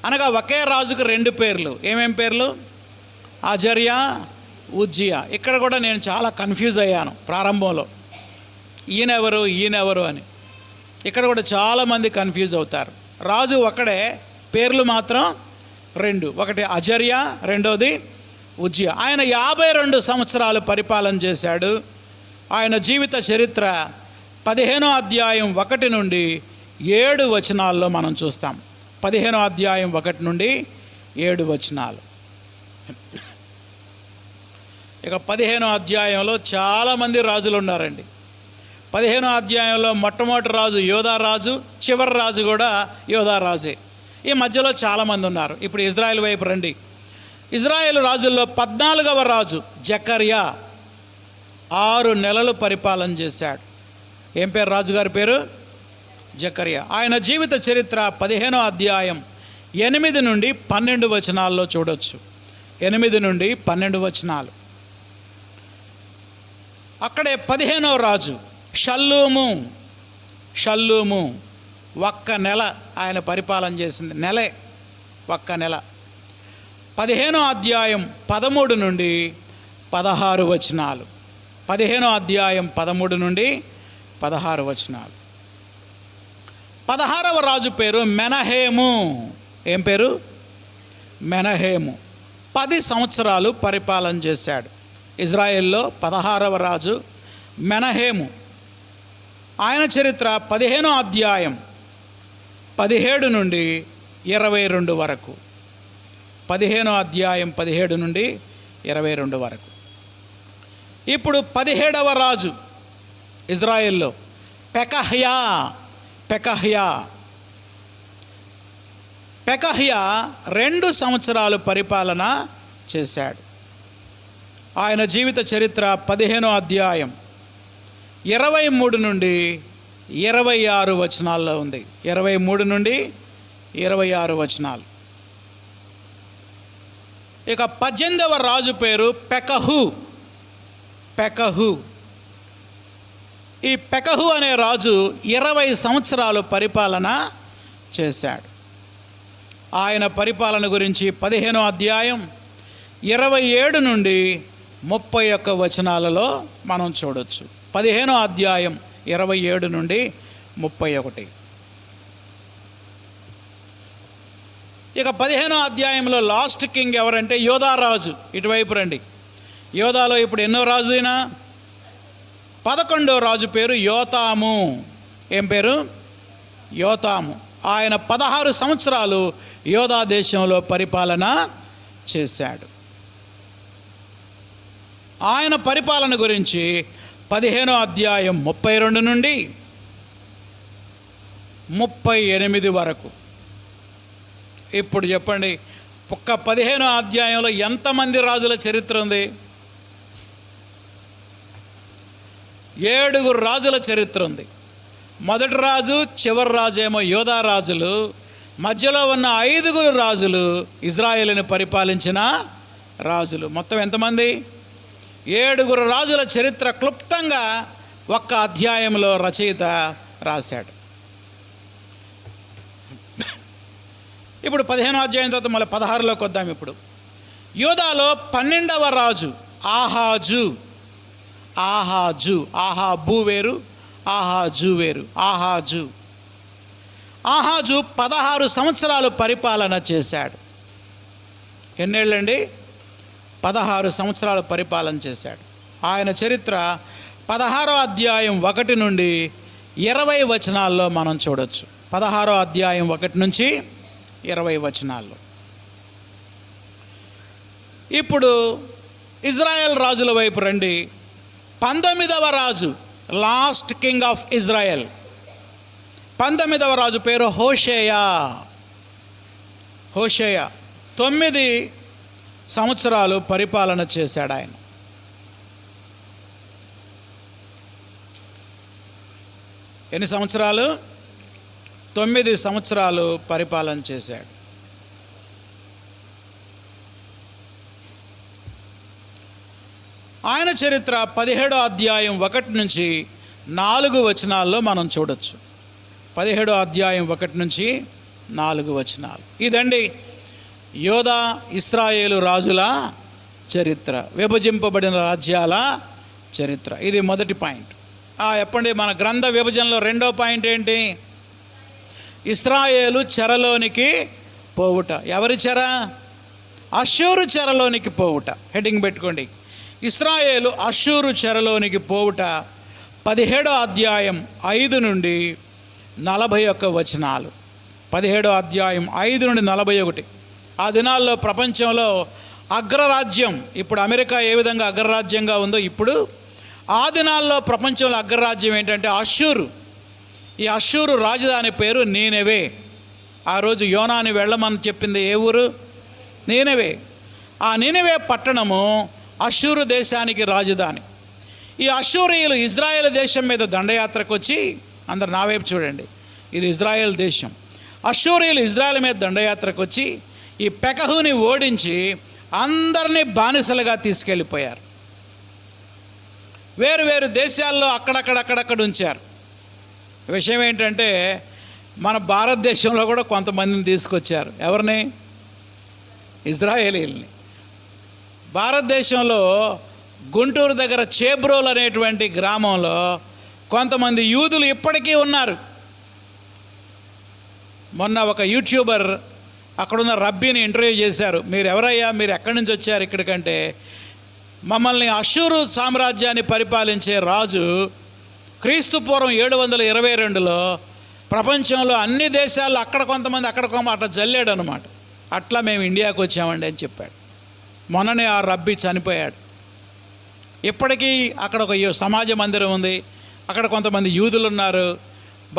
అనగా ఒకే రాజుకు 2 పేర్లు. ఏమేం పేర్లు? అజర్యా, ఉజ్జియా. ఇక్కడ కూడా నేను చాలా కన్ఫ్యూజ్ అయ్యాను ప్రారంభంలో, ఈయనెవరు అని. ఇక్కడ కూడా చాలామంది కన్ఫ్యూజ్ అవుతారు. రాజు ఒకడే, పేర్లు మాత్రం 2. ఒకటి అజర్యా, రెండోది ఉజ్జియా. ఆయన 52 సంవత్సరాలు పరిపాలన చేశాడు. ఆయన జీవిత చరిత్ర 15వ అధ్యాయం 1 నుండి 7 వచనాల్లో మనం చూస్తాం. 15వ అధ్యాయం 1 నుండి 7 వచనాలు. ఇక 15వ అధ్యాయంలో చాలామంది రాజులు ఉన్నారండి. 15వ అధ్యాయంలో మొట్టమొదటి రాజు యోధా రాజు, చివరి రాజు కూడా యోధా రాజే. ఈ మధ్యలో చాలామంది ఉన్నారు. ఇప్పుడు ఇజ్రాయెల్ వైపు రండి. ఇజ్రాయెల్ రాజుల్లో 14వ రాజు జకర్యా 6 నెలలు పరిపాలన చేశాడు. ఏం పేరు రాజుగారి పేరు? జకర్యా. ఆయన జీవిత చరిత్ర 15వ అధ్యాయం 8 నుండి 12 వచనాల్లో చూడొచ్చు. 8 నుండి 12 వచనాలు. అక్కడే 15వ రాజు షల్లూము. 1 నెల ఆయన పరిపాలన చేసింది. నెలే, 1 నెల. 15వ అధ్యాయం 13 నుండి 16 వచనాలు. 15వ అధ్యాయం 13 నుండి 16 వచనాలు. 16వ రాజు పేరు మెనహేము. ఏం పేరు? మెనహేము. 10 సంవత్సరాలు పరిపాలన చేశాడు. ఇజ్రాయెల్లో 16వ రాజు మెనహేము. ఆయన చరిత్ర 15వ అధ్యాయం 17 నుండి 22 వరకు. 15వ అధ్యాయం 17 నుండి 22 వరకు. ఇప్పుడు 17వ రాజు ఇజ్రాయెల్లో పెకహ్యా. పెకహ్యా 2 సంవత్సరాలు పరిపాలన చేశాడు. ఆయన జీవిత చరిత్ర 15వ అధ్యాయం 23 నుండి 26 వచనాల్లో ఉంది. 23 నుండి 26 వచనాలు. ఇక 18వ రాజు పేరు పెకహు. ఈ పెకహు అనే రాజు 20 సంవత్సరాలు పరిపాలన చేశాడు. ఆయన పరిపాలన గురించి 15వ అధ్యాయం 27 నుండి 31 వచనాలలో మనం చూడొచ్చు. 15వ అధ్యాయం 27 నుండి 31. ఇక 15వ అధ్యాయంలో లాస్ట్ కింగ్ ఎవరంటే యోధా రాజు. ఇటువైపు రండి. యోధాలో ఇప్పుడు ఎన్నో రాజు అయినా? 11వ రాజు పేరు యోతాము. ఏం పేరు? యోతాము. ఆయన 16 సంవత్సరాలు యోధా దేశంలో పరిపాలన చేశాడు. ఆయన పరిపాలన గురించి 15వ అధ్యాయం 32 నుండి 38 వరకు. ఇప్పుడు చెప్పండి, ఒక్క 15వ అధ్యాయంలో ఎంతమంది రాజుల చరిత్ర ఉంది? 7 రాజుల చరిత్ర ఉంది. మొదటి రాజు, చివరి రాజు ఏమో యోధా రాజులు. మధ్యలో ఉన్న 5 రాజులు ఇజ్రాయేలుని పరిపాలించిన రాజులు. మొత్తం ఎంతమంది? 7 రాజుల చరిత్ర క్లుప్తంగా ఒక్క అధ్యాయంలో రచయిత రాశాడు. ఇప్పుడు 15వ అధ్యాయం తర్వాత మళ్ళీ 16లోకి వద్దాం. ఇప్పుడు యోధాలో 12వ రాజు ఆహాజు. ఆహాబు వేరు, ఆహాజు వేరు. ఆహాజు 16 సంవత్సరాలు పరిపాలన చేశాడు. ఎన్నేళ్ళండి? 16 సంవత్సరాలు పరిపాలన చేశాడు. ఆయన చరిత్ర 16వ అధ్యాయం 1 నుండి 20 వచనాల్లో మనం చూడొచ్చు. 16వ అధ్యాయం 1 నుంచి 20 వచనాల్లో. ఇప్పుడు ఇజ్రాయెల్ రాజుల వైపు రండి. 19వ రాజు, లాస్ట్ కింగ్ ఆఫ్ ఇజ్రాయెల్, 19వ రాజు పేరు హోషేయ. 9 సంవత్సరాలు పరిపాలన చేశాడు ఆయన. ఎన్ని సంవత్సరాలు? 9 సంవత్సరాలు పరిపాలన చేశాడు. ఆయన చరిత్ర 17వ అధ్యాయం 1 నుంచి 4 వచనాల్లో మనం చూడొచ్చు. 17వ అధ్యాయం 1 నుంచి 4 వచనాలు. ఇదండి యోధా ఇశ్రాయేలు రాజుల చరిత్ర, విభజింపబడిన రాజ్యాల చరిత్ర. ఇది మొదటి పాయింట్. చెప్పండి, మన గ్రంథ విభజనలో రెండో పాయింట్ ఏంటి? ఇశ్రాయేలు చెరలోనికి పోవుట. ఎవరి చెర? అష్షూరు చెరలోనికి పోవుట. హెడ్డింగ్ పెట్టుకోండి, ఇశ్రాయేలు అష్షూరు చెరలోనికి పోవుట. 17వ అధ్యాయం 5 నుండి 41 వచనాలు. 17వ అధ్యాయం 5 నుండి 41. ఆ దినాల్లో ప్రపంచంలో అగ్రరాజ్యం, ఇప్పుడు అమెరికా ఏ విధంగా అగ్రరాజ్యంగా ఉందో, ఇప్పుడు ఆ దినాల్లో ప్రపంచంలో అగ్రరాజ్యం ఏంటంటే అష్షూరు. ఈ అష్షూరు రాజధాని పేరు నీనెవే. ఆ రోజు యోనాని వెళ్ళమని చెప్పింది ఏ ఊరు? నీనెవే. ఆ నీనెవే పట్టణము అష్షూరు దేశానికి రాజధాని. ఈ అష్షూరీయులు ఇజ్రాయెల్ దేశం మీద దండయాత్రకు వచ్చి, అందరు నా వైపు చూడండి, ఇది ఇజ్రాయెల్ దేశం. అష్షూరీయులు ఇజ్రాయెల్ మీద దండయాత్రకు వచ్చి ఈ పెకహుని ఓడించి అందరినీ బానిసలుగా తీసుకెళ్ళిపోయారు. వేరు వేరు దేశాల్లో అక్కడక్కడ ఉంచారు. విషయం ఏంటంటే మన భారతదేశంలో కూడా కొంతమందిని తీసుకొచ్చారు. ఎవరిని? ఇజ్రాయేలీల్ని. భారతదేశంలో గుంటూరు దగ్గర చేబ్రోల్ అనేటువంటి గ్రామంలో కొంతమంది యూదులు ఇప్పటికీ ఉన్నారు. మొన్న ఒక యూట్యూబర్ అక్కడున్న రబ్బీని ఇంటర్వ్యూ చేశారు. మీరు ఎవరయ్యా, మీరు ఎక్కడి నుంచి వచ్చారు ఇక్కడికంటే, మమ్మల్ని అష్షూరు సామ్రాజ్యాన్ని పరిపాలించే రాజు క్రీస్తు పూర్వం 722లో ప్రపంచంలో అన్ని దేశాల్లో అక్కడ కొంతమంది అక్కడ అట్లా జల్లాడు అనమాట. అట్లా మేము ఇండియాకు వచ్చామండి అని చెప్పాడు. మొన్ననే ఆ రబ్బీ చనిపోయాడు. ఇప్పటికీ అక్కడ ఒక సమాజ మందిరం ఉంది, అక్కడ కొంతమంది యూదులు ఉన్నారు.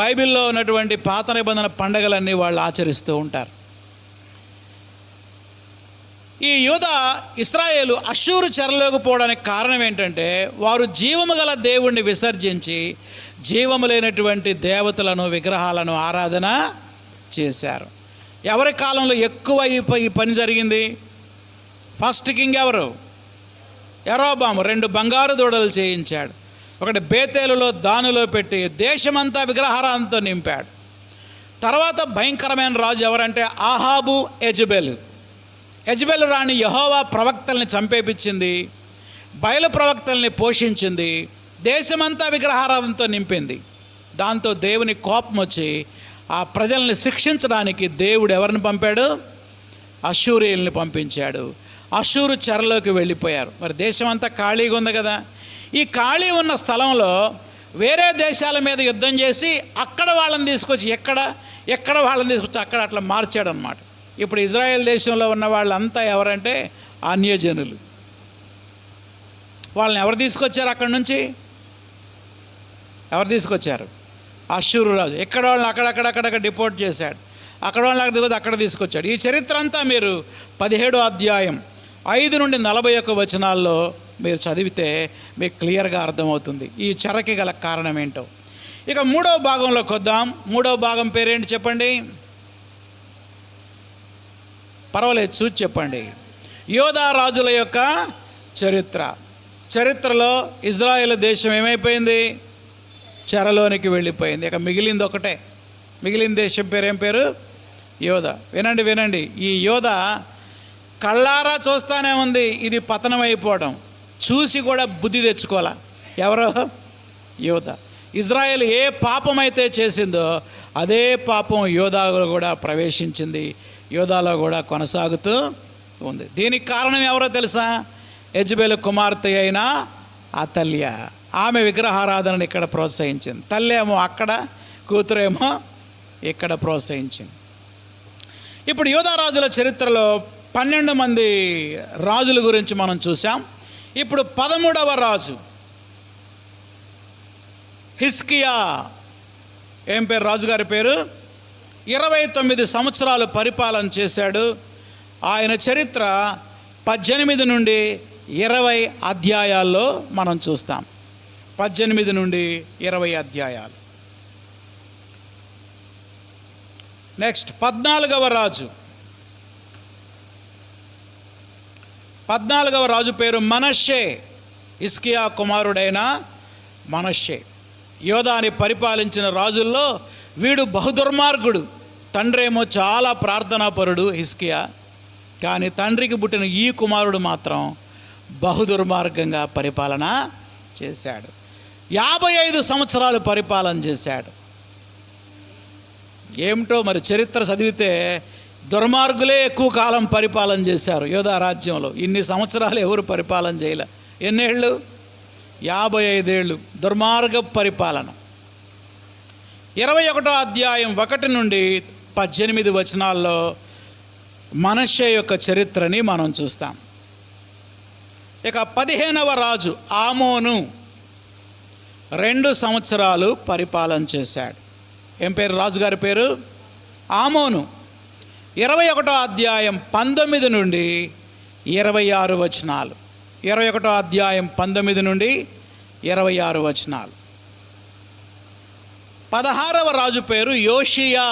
బైబిల్లో ఉన్నటువంటి పాత నిబంధన పండగలన్నీ వాళ్ళు ఆచరిస్తూ ఉంటారు. ఈ యూదా ఇశ్రాయేలు అష్షూరు చెరలోకి పోవడానికి కారణం ఏంటంటే, వారు జీవము గల దేవుణ్ణి విసర్జించి జీవము లేనటువంటి దేవతలను, విగ్రహాలను ఆరాధన చేశారు. ఎవరి కాలంలో ఎక్కువ ఈ పని జరిగింది? ఫస్ట్ కింగ్ ఎవరు? యెరోబాము 2 బంగారు దూడలు చేయించాడు. ఒకటి బేతేలులో దానిలో పెట్టి దేశమంతా విగ్రహారాధనతో నింపాడు. తర్వాత భయంకరమైన రాజు ఎవరంటే ఆహాబు యెజెబెలు. యెజెబెలు రాణి యెహోవా ప్రవక్తల్ని చంపేపించింది, బయలు ప్రవక్తల్ని పోషించింది, దేశమంతా విగ్రహారాధనతో నింపింది. దాంతో దేవుని కోపం వచ్చి ఆ ప్రజల్ని శిక్షించడానికి దేవుడు ఎవరిని పంపాడు? అష్షూరీయుల్ని పంపించాడు. అష్షూరు చెరలోకి వెళ్ళిపోయారు. మరి దేశమంతా ఖాళీగా ఉంది కదా. ఈ ఖాళీ ఉన్న స్థలంలో వేరే దేశాల మీద యుద్ధం చేసి అక్కడ వాళ్ళని తీసుకొచ్చి ఎక్కడ వాళ్ళని తీసుకొచ్చి అక్కడ అట్లా మార్చాడు అనమాట. ఇప్పుడు ఇజ్రాయెల్ దేశంలో ఉన్న వాళ్ళంతా ఎవరంటే అన్యజనులు. వాళ్ళని ఎవరు తీసుకొచ్చారు? అక్కడి నుంచి ఎవరు తీసుకొచ్చారు? అష్షూరు రాజు. ఎక్కడ వాళ్ళని అక్కడక్కడ డిపోర్ట్ చేశాడు. అక్కడ వాళ్ళని అక్కడ తీసుకొచ్చాడు. ఈ చరిత్ర అంతా మీరు 17వ అధ్యాయం 5 నుండి 41 వచనాల్లో మీరు చదివితే మీకు క్లియర్గా అర్థమవుతుంది ఈ చెరకి గల కారణం ఏంటో. ఇక 3వ భాగంలోకి వద్దాం. 3వ భాగం పేరేంటి చెప్పండి? పర్వాలేదు, చూసి చెప్పండి. యోధా రాజుల యొక్క చరిత్రలో ఇజ్రాయెల్ దేశం ఏమైపోయింది? చెరలోనికి వెళ్ళిపోయింది. ఇక మిగిలింది ఒకటే. మిగిలిన దేశం పేరేం పేరు? యోధా. వినండి, ఈ యోధా కళ్ళారా చూస్తానే ఉంది ఇది పతనం అయిపోవడం. చూసి కూడా బుద్ధి తెచ్చుకోవాలా. ఎవరో? యోధా. ఇజ్రాయెల్ ఏ పాపం అయితే చేసిందో అదే పాపం యోధాలో కూడా ప్రవేశించింది, యోధాలో కూడా కొనసాగుతూ ఉంది. దీనికి కారణం ఎవరో తెలుసా? యెజెబెలు కుమార్తె అయిన అతల్య. ఆమె విగ్రహారాధనను ఇక్కడ ప్రోత్సహించింది. తల్లేమో అక్కడ, కూతురేమో ఇక్కడ ప్రోత్సహించింది. ఇప్పుడు యోధా రాజుల చరిత్రలో 12 మంది రాజుల గురించి మనం చూసాం. ఇప్పుడు 13వ రాజు హిజ్కియా. ఏం పేరు రాజుగారి పేరు? 29 సంవత్సరాలు పరిపాలన చేశాడు. ఆయన చరిత్ర 18 నుండి 20 అధ్యాయాల్లో మనం చూస్తాం. 18 నుండి 20 అధ్యాయాలు. నెక్స్ట్ 14వ రాజు. 14వ రాజు పేరు మనష్షే. హిజ్కియా కుమారుడైన మనష్షే. యోధాని పరిపాలించిన రాజుల్లో వీడు బహుదుర్మార్గుడు. తండ్రి ఏమో చాలా ప్రార్థనాపరుడు హిజ్కియా, కానీ తండ్రికి పుట్టిన ఈ కుమారుడు మాత్రం బహుదుర్మార్గంగా పరిపాలన చేశాడు. 55 సంవత్సరాలు పరిపాలన చేశాడు. ఏమిటో మరి చరిత్ర చదివితే దుర్మార్గులే ఎక్కువ కాలం పరిపాలన చేశారు యోధా రాజ్యంలో. ఇన్ని సంవత్సరాలు ఎవరు పరిపాలన చేయలే. ఎన్నేళ్ళు? 55 ఏళ్ళు దుర్మార్గ పరిపాలన. 21వ అధ్యాయం 1 నుండి 18 వచనాల్లో మనష్షే యొక్క చరిత్రని మనం చూస్తాం. ఇక 15వ రాజు ఆమోను 2 సంవత్సరాలు పరిపాలన చేశాడు. ఏం పేరు రాజుగారి పేరు? ఆమోను. 21వ అధ్యాయం 19 నుండి 26 వచనాలు. 21వ అధ్యాయం 19 నుండి 26 వచనాలు. 16వ రాజు పేరు యోషియా.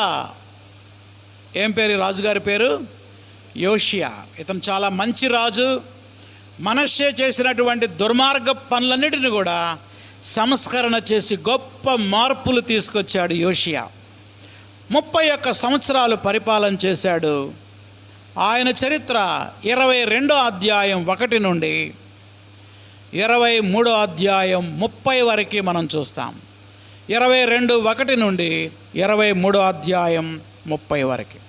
ఏం పేరు రాజుగారి పేరు? యోషియా. ఇతను చాలా మంచి రాజు. మనష్షే చేసినటువంటి దుర్మార్గ పనులన్నిటిని కూడా సంస్కరణ చేసి గొప్ప మార్పులు తీసుకొచ్చాడు యోషియా. 31 సంవత్సరాలు పరిపాలన చేశాడు. ఆయన చరిత్ర 22వ అధ్యాయం 1 నుండి 23వ అధ్యాయం 30 వరకు మనం చూస్తాం. 22:1 నుండి 23వ అధ్యాయం 30 వరకు.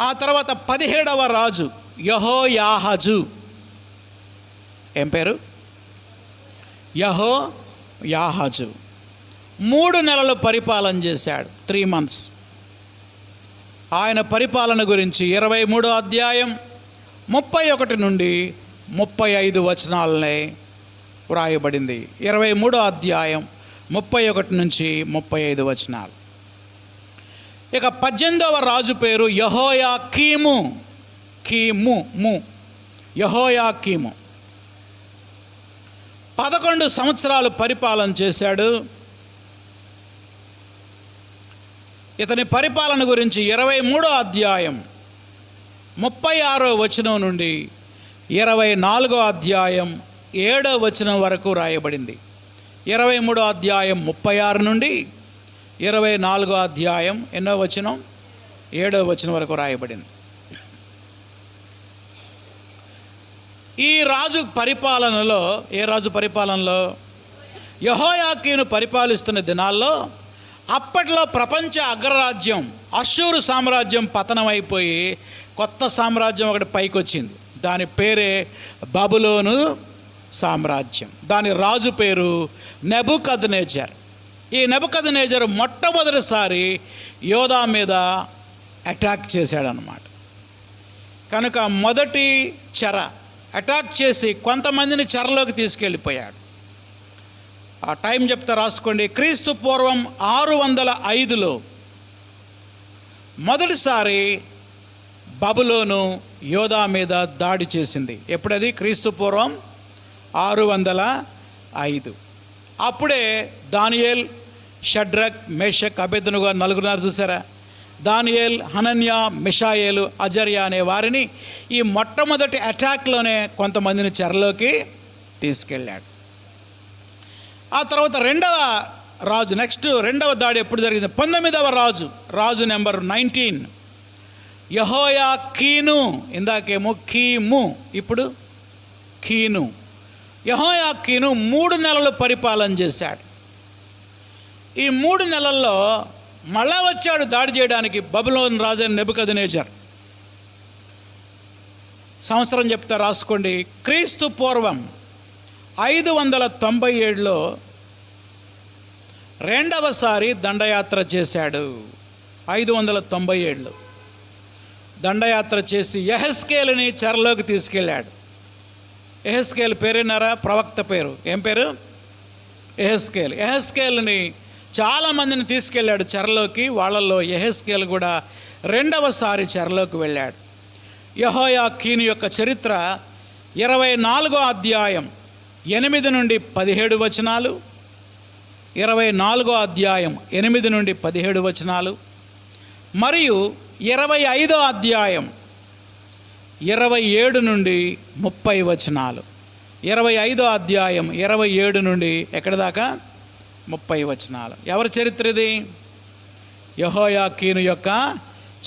ఆ తర్వాత 17వ రాజు యెహోయాహాజు. ఏం పేరు? యెహోయాహాజు. 3 నెలలు పరిపాలన చేశాడు. 3 months. ఆయన పరిపాలన గురించి 23వ అధ్యాయం 31 నుండి 35 వచనాలనే వ్రాయబడింది. 23వ అధ్యాయం 31 నుంచి 35 వచనాలు. ఇక 18వ రాజు పేరు యెహోయాకీము. యెహోయాకీము 11 సంవత్సరాలు పరిపాలన చేశాడు. ఇతని పరిపాలన గురించి 23వ అధ్యాయం 36వ వచనం నుండి 24వ అధ్యాయం 7వ వచనం వరకు రాయబడింది. 23వ అధ్యాయం 36 నుండి 24వ అధ్యాయం ఎన్నో వచనం? 7వ వచనం వరకు రాయబడింది. ఈ రాజు పరిపాలనలో, ఏ రాజు పరిపాలనలో? యెహోయాకీను పరిపాలిస్తున్న దినాల్లో అప్పట్లో ప్రపంచ అగ్రరాజ్యం అష్షూరు సామ్రాజ్యం పతనమైపోయి కొత్త సామ్రాజ్యం ఒకటి పైకి వచ్చింది. దాని పేరే బబులోను సామ్రాజ్యం. దాని రాజు పేరు నెబుకద్నెజర్. ఈ నెబుకద్నెజర్ మొట్టమొదటిసారి యోధా మీద అటాక్ చేశాడనమాట. కనుక మొదటి చెర అటాక్ చేసి కొంతమందిని చెరలోకి తీసుకెళ్ళిపోయాడు. ఆ టైం చెప్తా రాసుకోండి. క్రీస్తు పూర్వం 605లో మొదటిసారి బబులోను యోధా మీద దాడి చేసింది. ఎప్పుడది? క్రీస్తు పూర్వం 605. అప్పుడే దానియేల్, షడ్రక్, మేషక్, అబేద్నెగో నలుగురున్నారు చూసారా? దానియేల్, హనన్యా, మిషాయేలు, అజర్యా అనే వారిని ఈ మొట్టమొదటి అటాక్లోనే కొంతమందిని చెరలోకి తీసుకెళ్ళాడు. ఆ తర్వాత రెండవ రాజు, రెండవ దాడి ఎప్పుడు జరిగింది? 19వ రాజు నెంబర్ 19 యెహోయాకీను. ఇందాకేమో కీము, ఇప్పుడు కీను. యెహోయాకీను 3 నెలలు పరిపాలన చేశాడు. ఈ 3 నెలల్లో మళ్ళా వచ్చాడు దాడి చేయడానికి బబులోను రాజు నెబుకద్నెజర్. సంవత్సరం చెప్తా రాసుకోండి. క్రీస్తు పూర్వం 597లో రెండవసారి దండయాత్ర చేశాడు. 597లో దండయాత్ర చేసి యెహెజ్కేలుని చెరలోకి తీసుకెళ్ళాడు. యెహెజ్కేలు పేరున్నారా? ప్రవక్త పేరు. ఏం పేరు? యెహెజ్కేలు. యెహెజ్కేలుని చాలామందిని తీసుకెళ్ళాడు చెరలోకి. వాళ్ళల్లో యెహెజ్కేలు కూడా రెండవసారి చెరలోకి వెళ్ళాడు. యెహోయాకీను యొక్క చరిత్ర 24వ అధ్యాయం 8 నుండి 17 వచనాలు, 24వ అధ్యాయం 8 నుండి 17 వచనాలు, మరియు 25వ అధ్యాయం 27 నుండి 30 వచనాలు. 25వ అధ్యాయం 27 నుండి ఎక్కడి దాకా? 30 వచనాలు. ఎవరి చరిత్ర ఇది? యెహోయాకీను యొక్క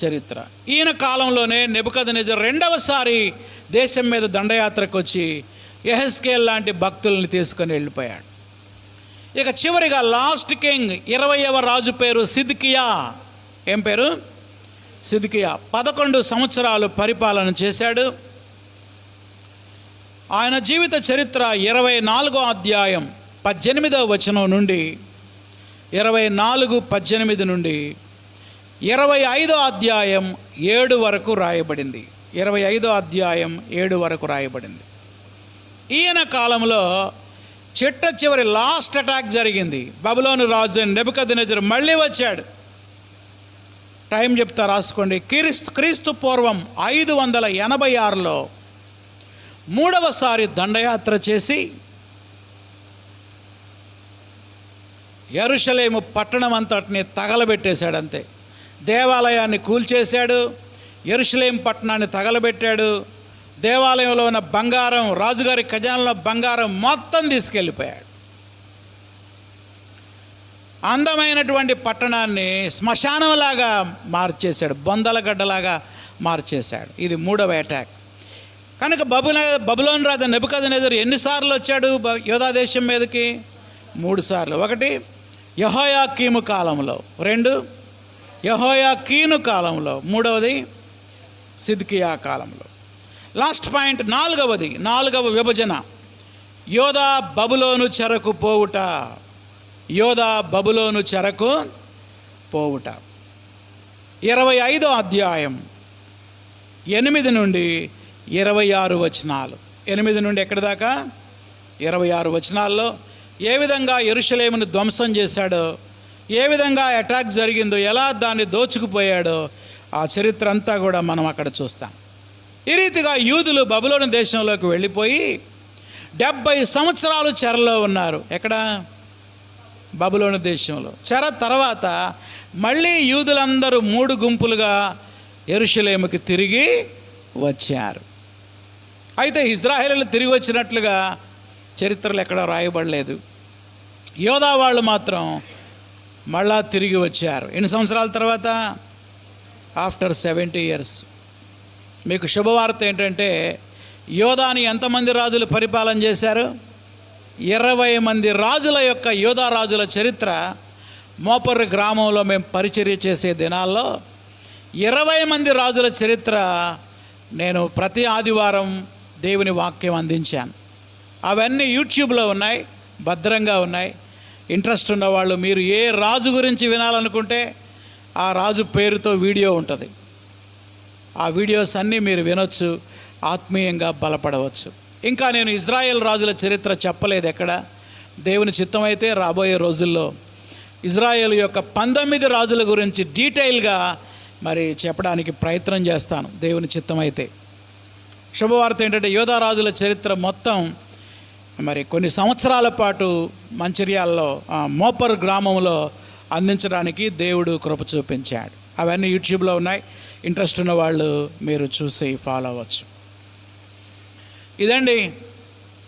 చరిత్ర. ఈయన కాలంలోనే నెబుకద్నెజర్ రెండవసారి దేశం మీద దండయాత్రకు వచ్చి యెహెజ్కేలు లాంటి భక్తుల్ని తీసుకొని వెళ్ళిపోయాడు. ఇక చివరిగా లాస్ట్ కింగ్ 20వ రాజు పేరు సిద్కియా. ఏం పేరు? సిద్కియా. 11 సంవత్సరాలు పరిపాలన చేశాడు. ఆయన జీవిత చరిత్ర 24వ అధ్యాయం 18వ వచనం నుండి 24:18 నుండి 25వ అధ్యాయం 7 వరకు రాయబడింది. 25వ అధ్యాయం 7 వరకు రాయబడింది. ఈయన కాలంలో చిట్ట చివరి లాస్ట్ అటాక్ జరిగింది. బబులోను రాజు నెబుకద్నెజర్ మళ్ళీ వచ్చాడు. టైం చెప్తా, రాసుకోండి. క్రీస్తు పూర్వం 586లో మూడవసారి దండయాత్ర చేసి యెరూషలేము పట్టణం అంతటిని తగలబెట్టేశాడు. అంతే. దేవాలయాన్ని కూల్చేశాడు, యెరూషలేము పట్టణాన్ని తగలబెట్టాడు. దేవాలయంలో ఉన్న బంగారం, రాజుగారి ఖజానాలో బంగారం మొత్తం తీసుకెళ్ళిపోయాడు. అందమైనటువంటి పట్టణాన్ని శ్మశానంలాగా మార్చేశాడు, బొందలగడ్డలాగా మార్చేశాడు. ఇది మూడవ అటాక్. కనుక బబులోను రాజు నెబుకద్నెజర్ ఎన్నిసార్లు వచ్చాడు యూదా దేశం మీదకి? 3 సార్లు. 1 యెహోయాకీము కాలంలో, 2 యెహోయాకీను కాలంలో, 3వది సిద్కియా కాలంలో. లాస్ట్ పాయింట్ 4వ విభజన, యోధా బబులోను చెరకు పోవుట. యోధా బబులోను చెరకు పోవుట. 25వ అధ్యాయం 8 నుండి 26 వచనాలు. 8 నుండి ఎక్కడి దాకా? 26 వచనాల్లో ఏ విధంగా యెరూషలేమును ధ్వంసం చేశాడో, ఏ విధంగా అటాక్ జరిగిందో, ఎలా దాన్ని దోచుకుపోయాడో ఆ చరిత్ర అంతా కూడా మనం అక్కడ చూస్తాం. ఈ రీతిగా యూదులు బబులోను దేశంలోకి వెళ్ళిపోయి 70 సంవత్సరాలు చెరలో ఉన్నారు. ఎక్కడ? బబులోను దేశంలో. చెర తర్వాత మళ్ళీ యూదులందరూ 3 గుంపులుగా యెరూషలేముకి తిరిగి వచ్చారు. అయితే ఇశ్రాయేలీయులు తిరిగి వచ్చినట్లుగా చరిత్రలు ఎక్కడ రాయబడలేదు. యోధా వాళ్ళు మాత్రం మళ్ళా తిరిగి వచ్చారు. ఎన్ని సంవత్సరాల తర్వాత? After 70 years. మీకు శుభవార్త ఏంటంటే, యోధాని ఎంతమంది రాజులు పరిపాలన చేశారు? 20 మంది రాజుల యొక్క, యోధా రాజుల చరిత్ర మోపర్రు గ్రామంలో మేము పరిచర్య చేసే దినాల్లో 20 మంది రాజుల చరిత్ర నేను ప్రతి ఆదివారం దేవుని వాక్యం అందించాను. అవన్నీ యూట్యూబ్లో ఉన్నాయి, భద్రంగా ఉన్నాయి. ఇంట్రెస్ట్ ఉన్నవాళ్ళు, మీరు ఏ రాజు గురించి వినాలనుకుంటే ఆ రాజు పేరుతో వీడియో ఉంటుంది. ఆ వీడియోస్ అన్నీ మీరు వినొచ్చు, ఆత్మీయంగా బలపడవచ్చు. ఇంకా నేను ఇజ్రాయెల్ రాజుల చరిత్ర చెప్పలేదు ఎక్కడ. దేవుని చిత్తమైతే రాబోయే రోజుల్లో ఇజ్రాయెల్ యొక్క 19 రాజుల గురించి డీటెయిల్గా మరి చెప్పడానికి ప్రయత్నం చేస్తాను, దేవుని చిత్తమైతే. శుభవార్త ఏంటంటే, యోధా రాజుల చరిత్ర మొత్తం మరి కొన్ని సంవత్సరాల పాటు మంచిర్యాలలో మోపర్ గ్రామంలో అందించడానికి దేవుడు కృప చూపించాడు. అవన్నీ యూట్యూబ్లో ఉన్నాయి. ఇంట్రెస్ట్ ఉన్న వాళ్ళు మీరు చూసి ఫాలో అవ్వచ్చు. ఇదండి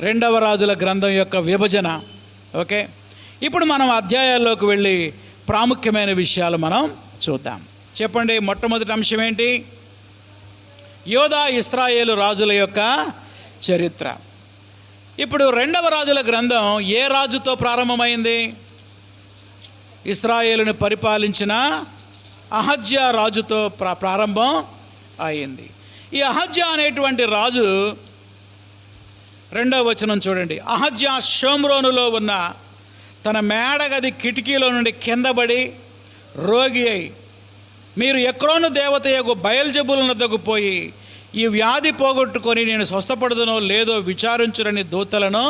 2వ రాజుల గ్రంథం యొక్క విభజన. ఓకే, ఇప్పుడు మనం అధ్యాయాల్లోకి వెళ్ళి ప్రాముఖ్యమైన విషయాలు మనం చూద్దాం. చెప్పండి, మొట్టమొదటి అంశం ఏంటి? యోధా ఇశ్రాయేలు రాజుల యొక్క చరిత్ర. ఇప్పుడు 2వ రాజుల గ్రంథం ఏ రాజుతో ప్రారంభమైంది? ఇశ్రాయేలును పరిపాలించిన అహజ్యా రాజుతో ప్రారంభం అయింది. ఈ అహజ్యా అనేటువంటి రాజు, 2వ వచనం చూడండి. అహజ్యా షోమ్రోనులో ఉన్న తన మేడగది కిటికీలో నుండి కిందపడి రోగి అయి మీరు ఎక్రోను దేవతయగు బయల్జెబూలు వద్దకు పోయి ఈ వ్యాధి పోగొట్టుకొని నేను స్వస్థపడదునో లేదో విచారించురని దూతలను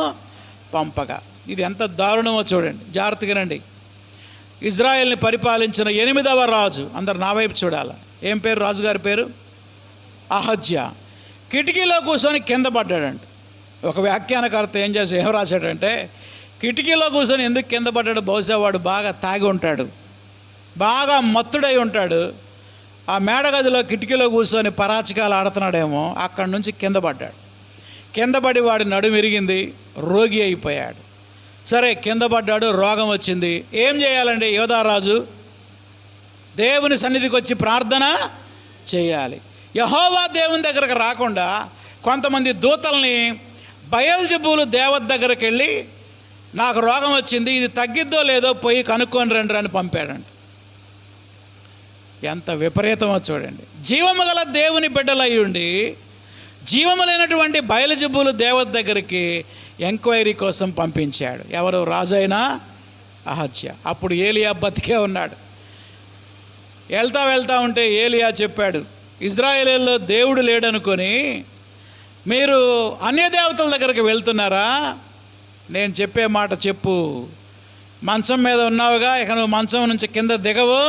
పంపగా. ఇది ఎంత దారుణమో చూడండి, జాగ్రత్తగానండి. ఇజ్రాయెల్ని పరిపాలించిన 8వ రాజు, అందరు నా వైపు చూడాలి. ఏం పేరు రాజుగారి పేరు? అహజ్యా. కిటికీలో కూర్చొని కింద పడ్డాడంట. ఒక వ్యాఖ్యానకర్త ఏం రాశాడంటే, కిటికీలో కూర్చొని ఎందుకు కింద పడ్డాడు? బహుశా వాడు బాగా తాగి ఉంటాడు, బాగా మత్తుడై ఉంటాడు. ఆ మేడగదిలో కిటికీలో కూర్చొని పరాచికాలు ఆడుతున్నాడేమో, అక్కడి నుంచి కింద పడ్డాడు. కింద పడి వాడి నడుము విరిగింది, రోగి అయిపోయాడు. సరే, కింద పడ్డాడు, రోగం వచ్చింది. ఏం చేయాలండి? యోధారాజు దేవుని సన్నిధికి వచ్చి ప్రార్థన చేయాలి. యెహోవా దేవుని దగ్గరకు రాకుండా కొంతమంది దూతల్ని బయల్జెబూలు దేవత దగ్గరికి వెళ్ళి, నాకు రోగం వచ్చింది, ఇది తగ్గిద్దో లేదో పోయి కనుక్కొని రండి అని పంపాడంట. ఎంత విపరీతమో చూడండి. జీవము గల దేవుని బిడ్డలై ఉండి జీవము లేనటువంటి బయల్జెబూలు దేవత దగ్గరికి ఎంక్వైరీ కోసం పంపించాడు. ఎవరు? రాజైనా అహజ్యా. అప్పుడు ఏలియా బతికే ఉన్నాడు. వెళ్తా ఉంటే ఏలియా చెప్పాడు, ఇజ్రాయేలీలో దేవుడు లేడనుకొని మీరు అన్య దేవతల దగ్గరికి వెళ్తున్నారా? నేను చెప్పే మాట చెప్పు. మంచం మీద ఉన్నావుగా, ఇక నువ్వు మంచం నుంచి కింద దిగవు,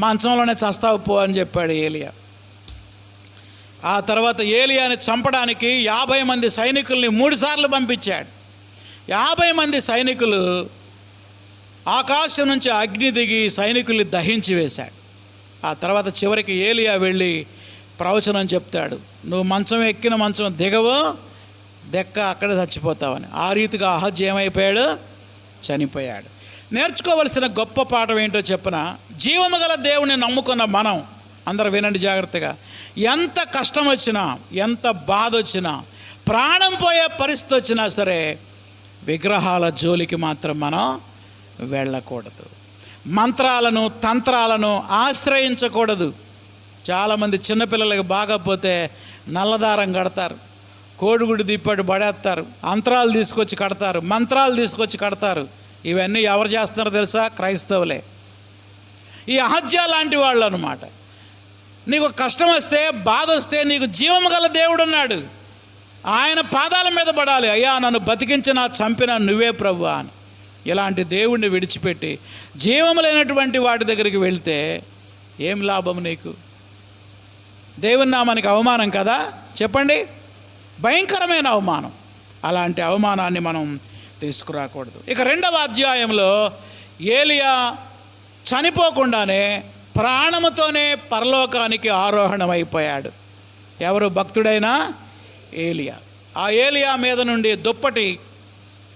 మంచంలోనే చస్తావు పో అని చెప్పాడు ఏలియా. ఆ తర్వాత ఏలియాని చంపడానికి 50 మంది సైనికుల్ని 3 సార్లు పంపించాడు. 50 మంది సైనికులు ఆకాశం నుంచి అగ్ని దిగి సైనికుల్ని దహించి వేశాడు. ఆ తర్వాత చివరికి ఏలియా వెళ్ళి ప్రవచనం చెప్తాడు, నువ్వు మంచం ఎక్కిన మంచం దిగవు, దెక్క అక్కడే చచ్చిపోతావని. ఆ రీతిగా అహజ్యా ఏమైపోయాడు? చనిపోయాడు. నేర్చుకోవలసిన గొప్ప పాఠం ఏంటో చెప్పన, జీవము గల దేవుని నమ్ముకున్న మనం అందరూ వినండి జాగ్రత్తగా. ఎంత కష్టం వచ్చినా, ఎంత బాధ వచ్చినా, ప్రాణం పోయే పరిస్థితి వచ్చినా సరే విగ్రహాల జోలికి మాత్రం మనం వెళ్ళకూడదు. మంత్రాలను తంత్రాలను ఆశ్రయించకూడదు. చాలామంది చిన్నపిల్లలకి బాగపోతే నల్లదారం కడతారు, కోడిగుడి దిప్పాడు పడేస్తారు, అంతరాలు తీసుకొచ్చి కడతారు, మంత్రాలు తీసుకొచ్చి కడతారు. ఇవన్నీ ఎవరు చేస్తున్నారో తెలుసా? క్రైస్తవులే. ఈ అహజ్యా లాంటి వాళ్ళు అన్నమాట. నీకు కష్టం వస్తే, బాధ వస్తే, నీకు జీవము గల దేవుడు ఉన్నాడు, ఆయన పాదాల మీద పడాలి. అయ్యా నన్ను బతికించినా చంపినా నువ్వే ప్రభువా అని. ఇలాంటి దేవుణ్ణి విడిచిపెట్టి జీవము లేనటువంటి వాటి దగ్గరికి వెళ్తే ఏం లాభం నీకు? దేవుని నామానికి అవమానం కదా, చెప్పండి. భయంకరమైన అవమానం. అలాంటి అవమానాన్ని మనం తీసుకురాకూడదు. ఇక 2వ అధ్యాయంలో ఏలియా చనిపోకుండానే ప్రాణముతోనే పరలోకానికి ఆరోహణమైపోయాడు. ఎవరు? భక్తుడైన ఏలియా. ఆ ఏలియా మీద నుండి దుప్పటి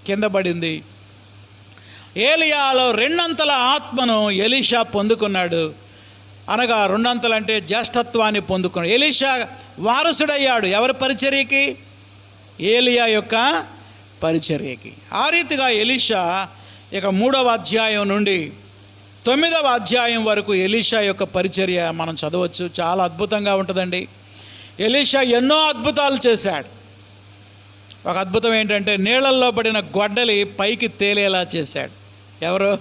కింద పడింది. ఏలియాలో 2 అంతల ఆత్మను ఎలీషా పొందుకున్నాడు. అనగా 2 అంతలు అంటే జ్యేష్ఠత్వాన్ని పొందుకున్నాడు. ఎలీషా వారసుడయ్యాడు. ఎవరి పరిచర్యకి? ఏలియా యొక్క పరిచర్యకి. ఆ రీతిగా ఎలీషా ఇక 3వ అధ్యాయం నుండి 9వ అధ్యాయం వరకు ఎలీషా యొక్క పరిచర్య మనం చదవచ్చు. చాలా అద్భుతంగా ఉంటుందండి. ఎలీషా ఎన్నో అద్భుతాలు చేశాడు. ఒక అద్భుతం ఏంటంటే నీళ్ళల్లో పడిన గొడ్డలి పైకి తేలేలా చేశాడు. ఎవరు?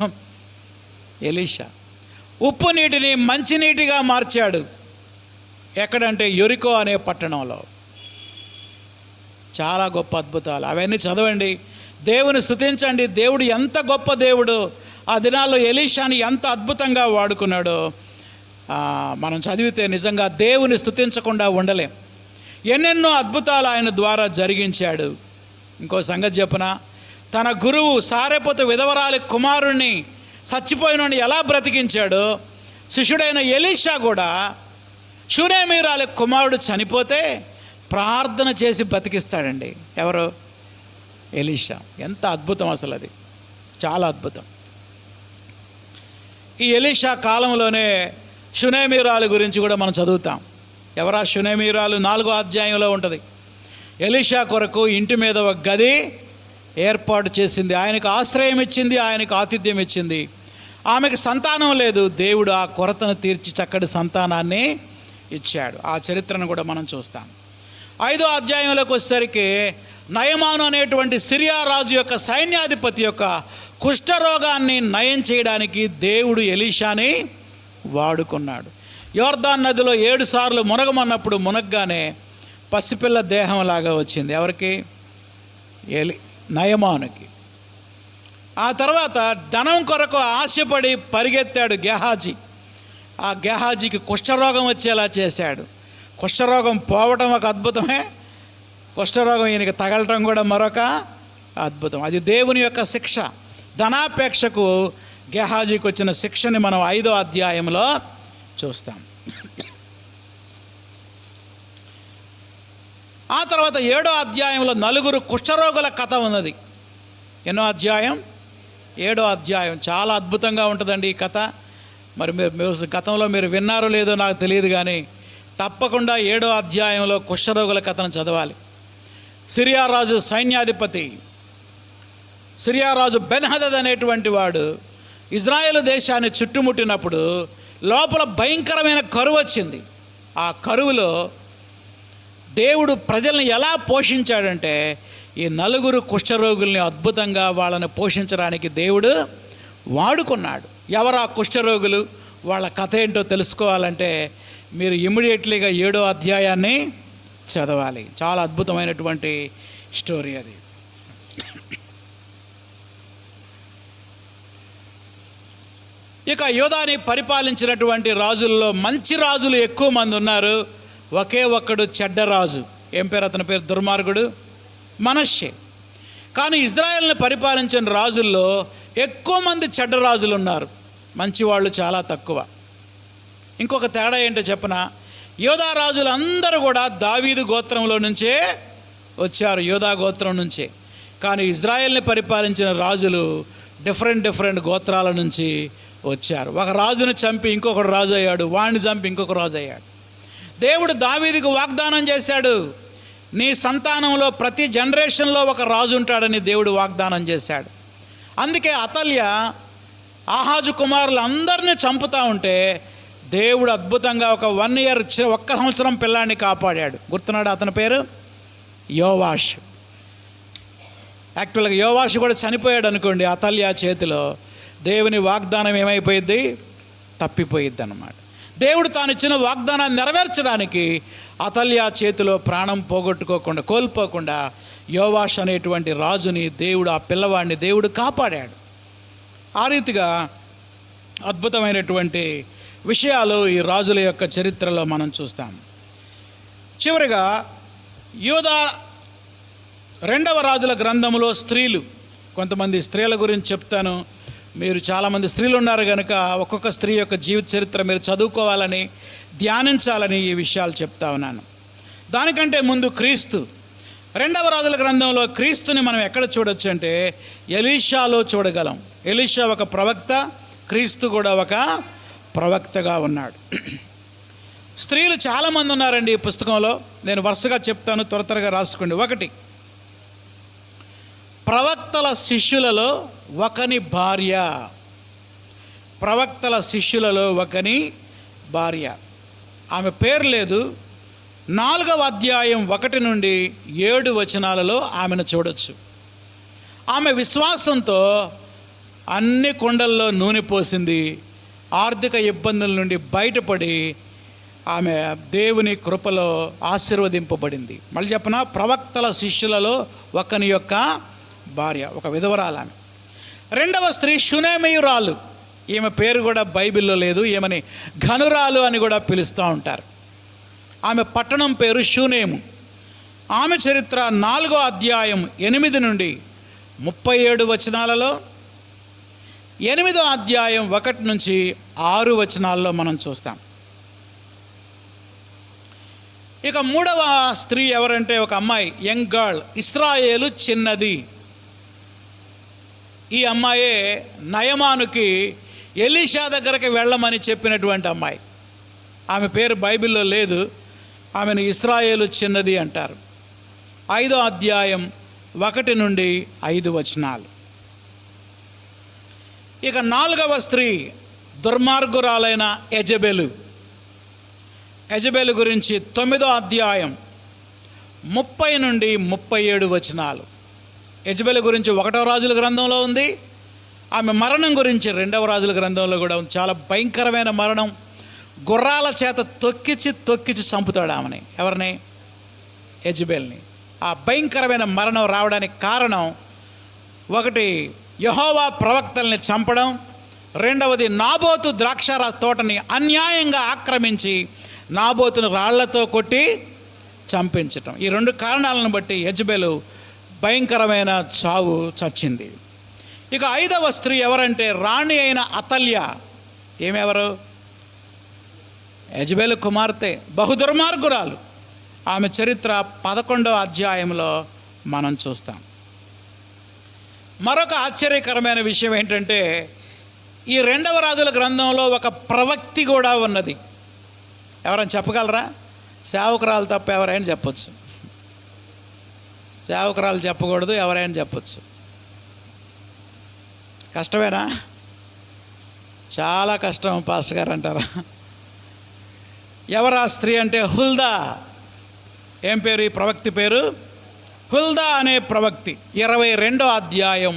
ఎలీషా. ఉప్పు నీటిని మంచినీటిగా మార్చాడు. ఎక్కడంటే యెరికో అనే పట్టణంలో. చాలా గొప్ప అద్భుతాలు. అవన్నీ చదవండి, దేవుని స్తుతించండి. దేవుడు ఎంత గొప్ప దేవుడు. ఆ దినాల్లో ఎలీషాని ఎంత అద్భుతంగా వాడుకున్నాడో మనం చదివితే నిజంగా దేవుని స్తుతించకుండా ఉండలేం. ఎన్నెన్నో అద్భుతాలు ఆయన ద్వారా జరిగించాడు. ఇంకో సంగతి చెప్పనా, తన గురువు సారెపోతు విధవరాలి కుమారుణ్ణి చచ్చిపోయినోని ఎలా బ్రతికించాడో, శిష్యుడైన ఎలీషా కూడా షూనేమీరాలి కుమారుడు చనిపోతే ప్రార్థన చేసి బతికిస్తాడండి. ఎవరు? ఎలీషా. ఎంత అద్భుతం అసలు, అది చాలా అద్భుతం. ఈ ఎలీషా కాలంలోనే షూనేమీరాలు గురించి కూడా మనం చదువుతాం. ఎవరా షూనేమీరాలు? 4వ అధ్యాయంలో ఉంటుంది. ఎలీషా కొరకు ఇంటి మీద ఒక గది ఏర్పాటు చేసింది, ఆయనకు ఆశ్రయం ఇచ్చింది, ఆయనకు ఆతిథ్యం ఇచ్చింది. ఆమెకు సంతానం లేదు, దేవుడు ఆ కొరతను తీర్చి చక్కటి సంతానాన్ని ఇచ్చాడు. ఆ చరిత్రను కూడా మనం చూస్తాం. 5వ అధ్యాయంలోకి వచ్చేసరికి నయమాను అనేటువంటి సిరియా రాజు యొక్క సైన్యాధిపతి యొక్క కుష్ఠరోగాన్ని నయం చేయడానికి దేవుడు ఎలీషాని వాడుకున్నాడు. యోర్దాను నదిలో 7 సార్లు మునగమన్నప్పుడు మునగ్గానే పసిపిల్ల దేహంలాగా వచ్చింది. ఎవరికి? నయమానుకి. ఆ తర్వాత ధనం కొరకు ఆశపడి పరిగెత్తాడు గెహాజీ. ఆ గెహాజీకి కుష్ఠరోగం వచ్చేలా చేశాడు. కుష్ఠరోగం పోవటం ఒక అద్భుతమే, కుష్ఠరోగం ఈయనకి తగలటం కూడా మరొక అద్భుతం. అది దేవుని యొక్క శిక్ష. ధనాపేక్షకు గెహాజీకి వచ్చిన శిక్షని మనం 5వ అధ్యాయంలో చూస్తాం. ఆ తర్వాత 7వ అధ్యాయంలో 4 కుష్ఠరోగుల కథ ఉన్నది. ఎన్నో అధ్యాయం? 7వ అధ్యాయం. చాలా అద్భుతంగా ఉంటుందండి ఈ కథ. మరి మీరు గతంలో మీరు విన్నారో లేదో నాకు తెలియదు, కానీ తప్పకుండా 7వ అధ్యాయంలో కుష్ఠరోగుల కథను చదవాలి. సిరియా రాజు సైన్యాధిపతి, సిరియా రాజు బెన్హదద్ అనేటువంటి వాడు ఇజ్రాయేలు దేశాన్ని చుట్టుముట్టినప్పుడు లోపల భయంకరమైన కరువు వచ్చింది. ఆ కరువులో దేవుడు ప్రజల్ని ఎలా పోషించాడంటే ఈ 4 కుష్ఠరోగుల్ని అద్భుతంగా వాళ్ళని పోషించడానికి దేవుడు వాడుకున్నాడు. ఎవరా కుష్ఠరోగులు, వాళ్ళ కథ ఏంటో తెలుసుకోవాలంటే మీరు ఇమ్మీడియట్లీగా 7వ అధ్యాయాన్ని చదవాలి. చాలా అద్భుతమైనటువంటి స్టోరీ అది. ఇక యోధాని పరిపాలించినటువంటి రాజుల్లో మంచి రాజులు ఎక్కువ మంది ఉన్నారు. ఒకే ఒక్కడు చెడ్డ రాజు. ఏం పేరు అతని పేరు? దుర్మార్గుడు మనష్షే. కానీ ఇజ్రాయెల్ని పరిపాలించిన రాజుల్లో ఎక్కువ మంది చెడ్డ రాజులు ఉన్నారు, మంచి వాళ్ళు చాలా తక్కువ. ఇంకొక తేడా ఏంటో చెప్పనా? యోధా రాజులు అందరూ కూడా దావీదు గోత్రంలో నుంచే వచ్చారు, యోధా గోత్రం నుంచే. కానీ ఇజ్రాయెల్ని పరిపాలించిన రాజులు డిఫరెంట్ గోత్రాల నుంచి వచ్చారు. ఒక రాజును చంపి ఇంకొకడు రాజు అయ్యాడు, వాడిని చంపి ఇంకొక రాజు అయ్యాడు. దేవుడు దావీదుకు వాగ్దానం చేశాడు, నీ సంతానంలో ప్రతి జనరేషన్లో ఒక రాజు ఉంటాడని దేవుడు వాగ్దానం చేశాడు. అందుకే అతల్య ఆహాజు కుమారులు అందరినీ చంపుతూ ఉంటే దేవుడు అద్భుతంగా ఒక 1 ఇయర్ 1 సంవత్సరం పిల్లాన్ని కాపాడాడు. గుర్తున్నాడు? అతని పేరు యోవాష్. యాక్చువల్గా యోవాష్ కూడా చనిపోయాడు అనుకోండి అతల్య చేతిలో. దేవుని వాగ్దానం ఏమైపోయింది? తప్పిపోయిద్ది అన్నమాట. దేవుడు తాను ఇచ్చిన వాగ్దానాన్ని నెరవేర్చడానికి అతల్య చేతిలో ప్రాణం కోల్పోకుండా యోవాష్ అనేటువంటి రాజుని దేవుడు, ఆ పిల్లవాడిని దేవుడు కాపాడాడు. ఆ రీతిగా అద్భుతమైనటువంటి విషయాలు ఈ రాజుల యొక్క చరిత్రలో మనం చూస్తాం. చివరిగా యూదా 2వ రాజుల గ్రంథంలో స్త్రీలు, కొంతమంది స్త్రీల గురించి చెప్తాను. మీరు చాలామంది స్త్రీలు ఉన్నారు కనుక ఒక్కొక్క స్త్రీ యొక్క జీవిత చరిత్ర మీరు చదువుకోవాలని, ధ్యానించాలని ఈ విషయాలు చెప్తా ఉన్నాను. దానికంటే ముందు క్రీస్తు. 2వ రాజుల గ్రంథంలో క్రీస్తుని మనం ఎక్కడ చూడొచ్చు అంటే ఎలీషాలో చూడగలం. ఎలీషా ఒక ప్రవక్త, క్రీస్తు కూడా ఒక ప్రవక్తగా ఉన్నాడు. స్త్రీలు చాలామంది ఉన్నారండి ఈ పుస్తకంలో. నేను వరుసగా చెప్తాను, త్వరగా రాసుకోండి. 1, ప్రవక్తల శిష్యులలో ఒకని భార్య. ప్రవక్తల శిష్యులలో ఒకని భార్య. ఆమె పేరు లేదు. 4వ అధ్యాయం 1 నుండి 7 వచనాలలో ఆమెను చూడొచ్చు. ఆమె విశ్వాసంతో అన్ని కుండల్లో నూనె పోసింది. ఆర్థిక ఇబ్బందుల నుండి బయటపడి ఆమె దేవుని కృపలో ఆశీర్వదింపబడింది. మళ్ళీ చెప్పనా? ప్రవక్తల శిష్యులలో ఒకని యొక్క భార్య, ఒక విధవరాలు ఆమె. 2వ స్త్రీ షునేమీయురాలు. ఈమె పేరు కూడా బైబిల్లో లేదు. ఈమెని ఘనురాలు అని కూడా పిలుస్తూ ఉంటారు. ఆమె పట్టణం పేరు షూనేము. ఆమె చరిత్ర 4వ అధ్యాయం 8 నుండి 37 వచనాలలో, 8వ అధ్యాయం 1 నుంచి 6 వచనాల్లో మనం చూస్తాం. ఇక 3వ స్త్రీ ఎవరంటే ఒక అమ్మాయి, యంగ్ గర్ల్, ఇశ్రాయేలు చిన్నది. ఈ అమ్మాయే నయమానుకి ఎలీషా దగ్గరికి వెళ్ళమని చెప్పినటువంటి అమ్మాయి. ఆమె పేరు బైబిల్లో లేదు. ఆమెను ఇశ్రాయేలు చిన్నది అంటారు. 5వ అధ్యాయం 1 నుండి 5 వచనాలు. ఇక 4వ స్త్రీ దుర్మార్గురాలైన యెజబెలు. యెజబెలు గురించి 9వ అధ్యాయం 30 నుండి 37 వచనాలు. యెజబెలు గురించి 1వ రాజుల గ్రంథంలో ఉంది. ఆమె మరణం గురించి 2వ రాజుల గ్రంథంలో కూడా ఉంది. చాలా భయంకరమైన మరణం. గుర్రాల చేత తొక్కిచి చంపుతాడు ఆమెని. ఎవరిని? యెజబెల్ని. ఆ భయంకరమైన మరణం రావడానికి కారణం ఒకటి యెహోవా ప్రవక్తల్ని చంపడం, రెండవది నాబోతు ద్రాక్షార తోటని అన్యాయంగా ఆక్రమించి నాబోతును రాళ్లతో కొట్టి చంపించటం. ఈ రెండు కారణాలను బట్టి యెజబెలు భయంకరమైన చావు చచ్చింది. ఇక 5వ స్త్రీ ఎవరంటే రాణి అయిన అతల్య. ఏమెవరు? యెజబెలు కుమార్తె, బహుదుర్మార్గురాలు. ఆమె చరిత్ర 11వ అధ్యాయంలో మనం చూస్తాం. మరొక ఆశ్చర్యకరమైన విషయం ఏంటంటే ఈ 2వ రాజుల గ్రంథంలో ఒక ప్రవక్తి కూడా ఉన్నది. ఎవరైనా చెప్పగలరా? సేవకురాలు తప్ప ఎవరైనా చెప్పొచ్చు. సేవకురాలు చెప్పకూడదు, ఎవరైనా చెప్పొచ్చు. కష్టమేనా? చాలా కష్టం పాస్టర్ గారు అంటారా? ఎవరా స్త్రీ అంటే హుల్దా. ఏం పేరు ఈ ప్రవక్తి పేరు? హుల్దా అనే ప్రవక్తి. 22వ అధ్యాయం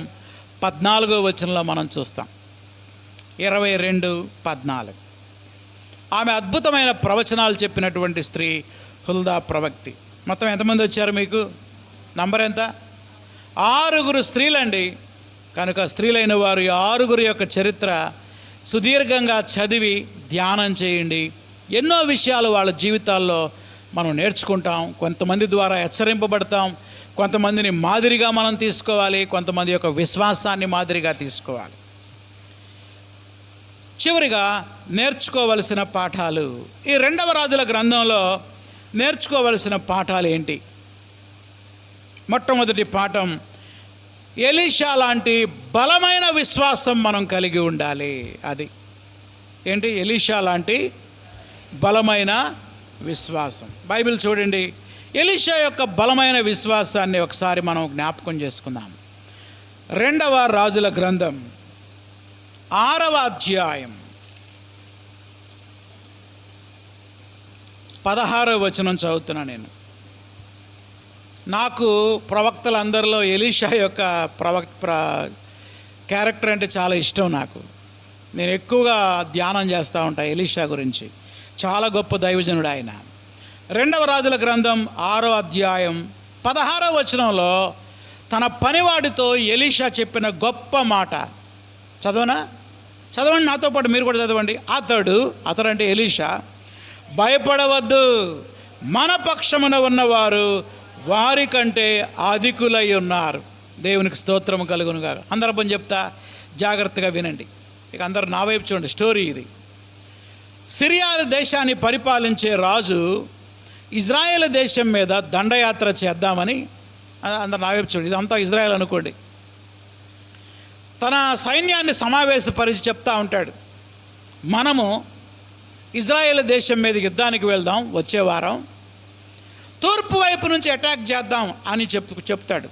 14వ వచనంలో మనం చూస్తాం. 22:14. ఆమె అద్భుతమైన ప్రవచనాలు చెప్పినటువంటి స్త్రీ హుల్దా ప్రవక్తి. మొత్తం ఎంతమంది వచ్చారు మీకు? నంబర్ ఎంత? 6 స్త్రీలండి. కనుక స్త్రీలైన వారు ఈ 6 యొక్క చరిత్ర సుదీర్ఘంగా చదివి ధ్యానం చేయండి. ఎన్నో విషయాలు వాళ్ళ జీవితాల్లో మనం నేర్చుకుంటాం. కొంతమంది ద్వారా హెచ్చరింపబడతాం, కొంతమందిని మాదిరిగా మనం తీసుకోవాలి, కొంతమంది యొక్క విశ్వాసాన్ని మాదిరిగా తీసుకోవాలి. చివరిగా నేర్చుకోవలసిన పాఠాలు. ఈ 2వ రాజుల గ్రంథంలో నేర్చుకోవలసిన పాఠాలు ఏంటి? మొట్టమొదటి పాఠం, ఎలీషా లాంటి బలమైన విశ్వాసం మనం కలిగి ఉండాలి. అది ఏంటి? ఎలీషా లాంటి బలమైన విశ్వాసం. బైబిల్ చూడండి, ఎలీషా యొక్క బలమైన విశ్వాసాన్ని ఒకసారి మనం జ్ఞాపకం చేసుకుందాం. 2వ రాజుల గ్రంథం 6వ అధ్యాయం 16వ వచనం చదువుతున్నా నేను. నాకు ప్రవక్తలందరిలో ఎలీషా యొక్క క్యారెక్టర్ అంటే చాలా ఇష్టం. నేను ఎక్కువగా ధ్యానం చేస్తూ ఉంటాను ఎలీషా గురించి. చాలా గొప్ప దైవజనుడు ఆయన. 2వ రాజుల గ్రంథం 6వ అధ్యాయం 16వ వచనంలో తన పనివాడితో ఎలీషా చెప్పిన గొప్ప మాట చదవండి నాతో పాటు, మీరు కూడా చదవండి. అతడు అంటే ఎలీషా, భయపడవద్దు, మన పక్షమున ఉన్నవారు వారి కంటే అధికులై ఉన్నారు. దేవునికి స్తోత్రము కలుగునుగా. అందరం చెప్తా, జాగ్రత్తగా వినండి. ఇక అందరు నా వైపు చూడండి. స్టోరీ ఇది. సిరియా దేశాన్ని పరిపాలించే రాజు ఇజ్రాయేల్ దేశం మీద దండయాత్ర చేద్దామని, అందరు నా వైపు చూడండి, ఇదంతా ఇజ్రాయేల్ అనుకోండి, తన సైన్యాన్ని సమావేశపరిచి చెప్తా ఉంటాడు, మనము ఇజ్రాయేల్ దేశం మీద యుద్ధానికి వెళ్దాం, వచ్చే వారం తూర్పు వైపు నుంచి అటాక్ చేద్దాం అని చెప్తాడు.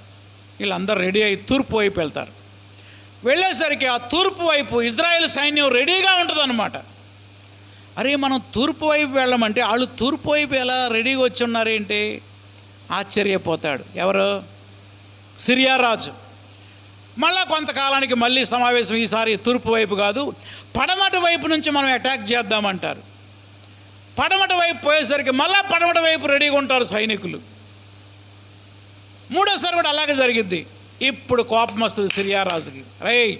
వీళ్ళందరూ రెడీ అయ్యి తూర్పు వైపు వెళ్తారు. వెళ్ళేసరికి ఆ తూర్పు వైపు ఇజ్రాయేల్ సైన్యం రెడీగా ఉంటుందన్నమాట. అరే, మనం తూర్పు వైపు వెళ్ళమంటే వాళ్ళు తూర్పు వైపు ఎలా రెడీగా వచ్చి ఉన్నారేంటి? ఆశ్చర్యపోతాడు. ఎవరు? సిరియా రాజు. మళ్ళా కొంతకాలానికి మళ్ళీ సమావేశం. ఈసారి తూర్పు వైపు కాదు, పడమటి వైపు నుంచి మనం అటాక్ చేద్దామంటారు. పడమటి వైపు పోయేసరికి మళ్ళా పడమటి వైపు రెడీగా ఉంటారు సైనికులు. మూడోసారి కూడా అలాగే జరిగిద్ది. ఇప్పుడు కోపం వస్తుంది సిరియా రాజుకి. రేయ్,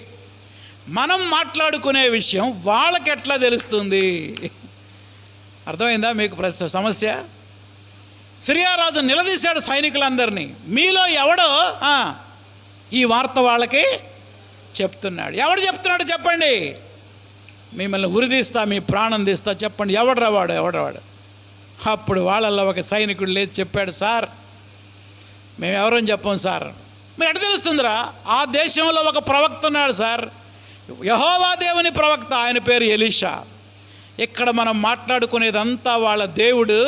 మనం మాట్లాడుకునే విషయం వాళ్ళకి ఎట్లా తెలుస్తుంది? అర్థమైందా మీకు సమస్య? సిరియా రాజు నిలదీశాడు సైనికులందరినీ. మీలో ఎవడో ఈ వార్త వాళ్ళకి చెప్తున్నాడు. ఎవడు చెప్తున్నాడు చెప్పండి, మిమ్మల్ని ఉరిదీస్తా, మీ ప్రాణం తీస్తా, చెప్పండి ఎవడరా వాడు. అప్పుడు వాళ్ళల్లో ఒక సైనికుడు లేచి చెప్పాడు, సార్ మేము ఎవరని చెప్పం సార్. మీరు ఎట్లా తెలుస్తుందిరా? ఆ దేశంలో ఒక ప్రవక్త ఉన్నాడు సార్, యెహోవా దేవుని ప్రవక్త, ఆయన పేరు ఎలీషా. ఇక్కడ మనం మాట్లాడుకునేదంతా వాళ్ళ దేవుడు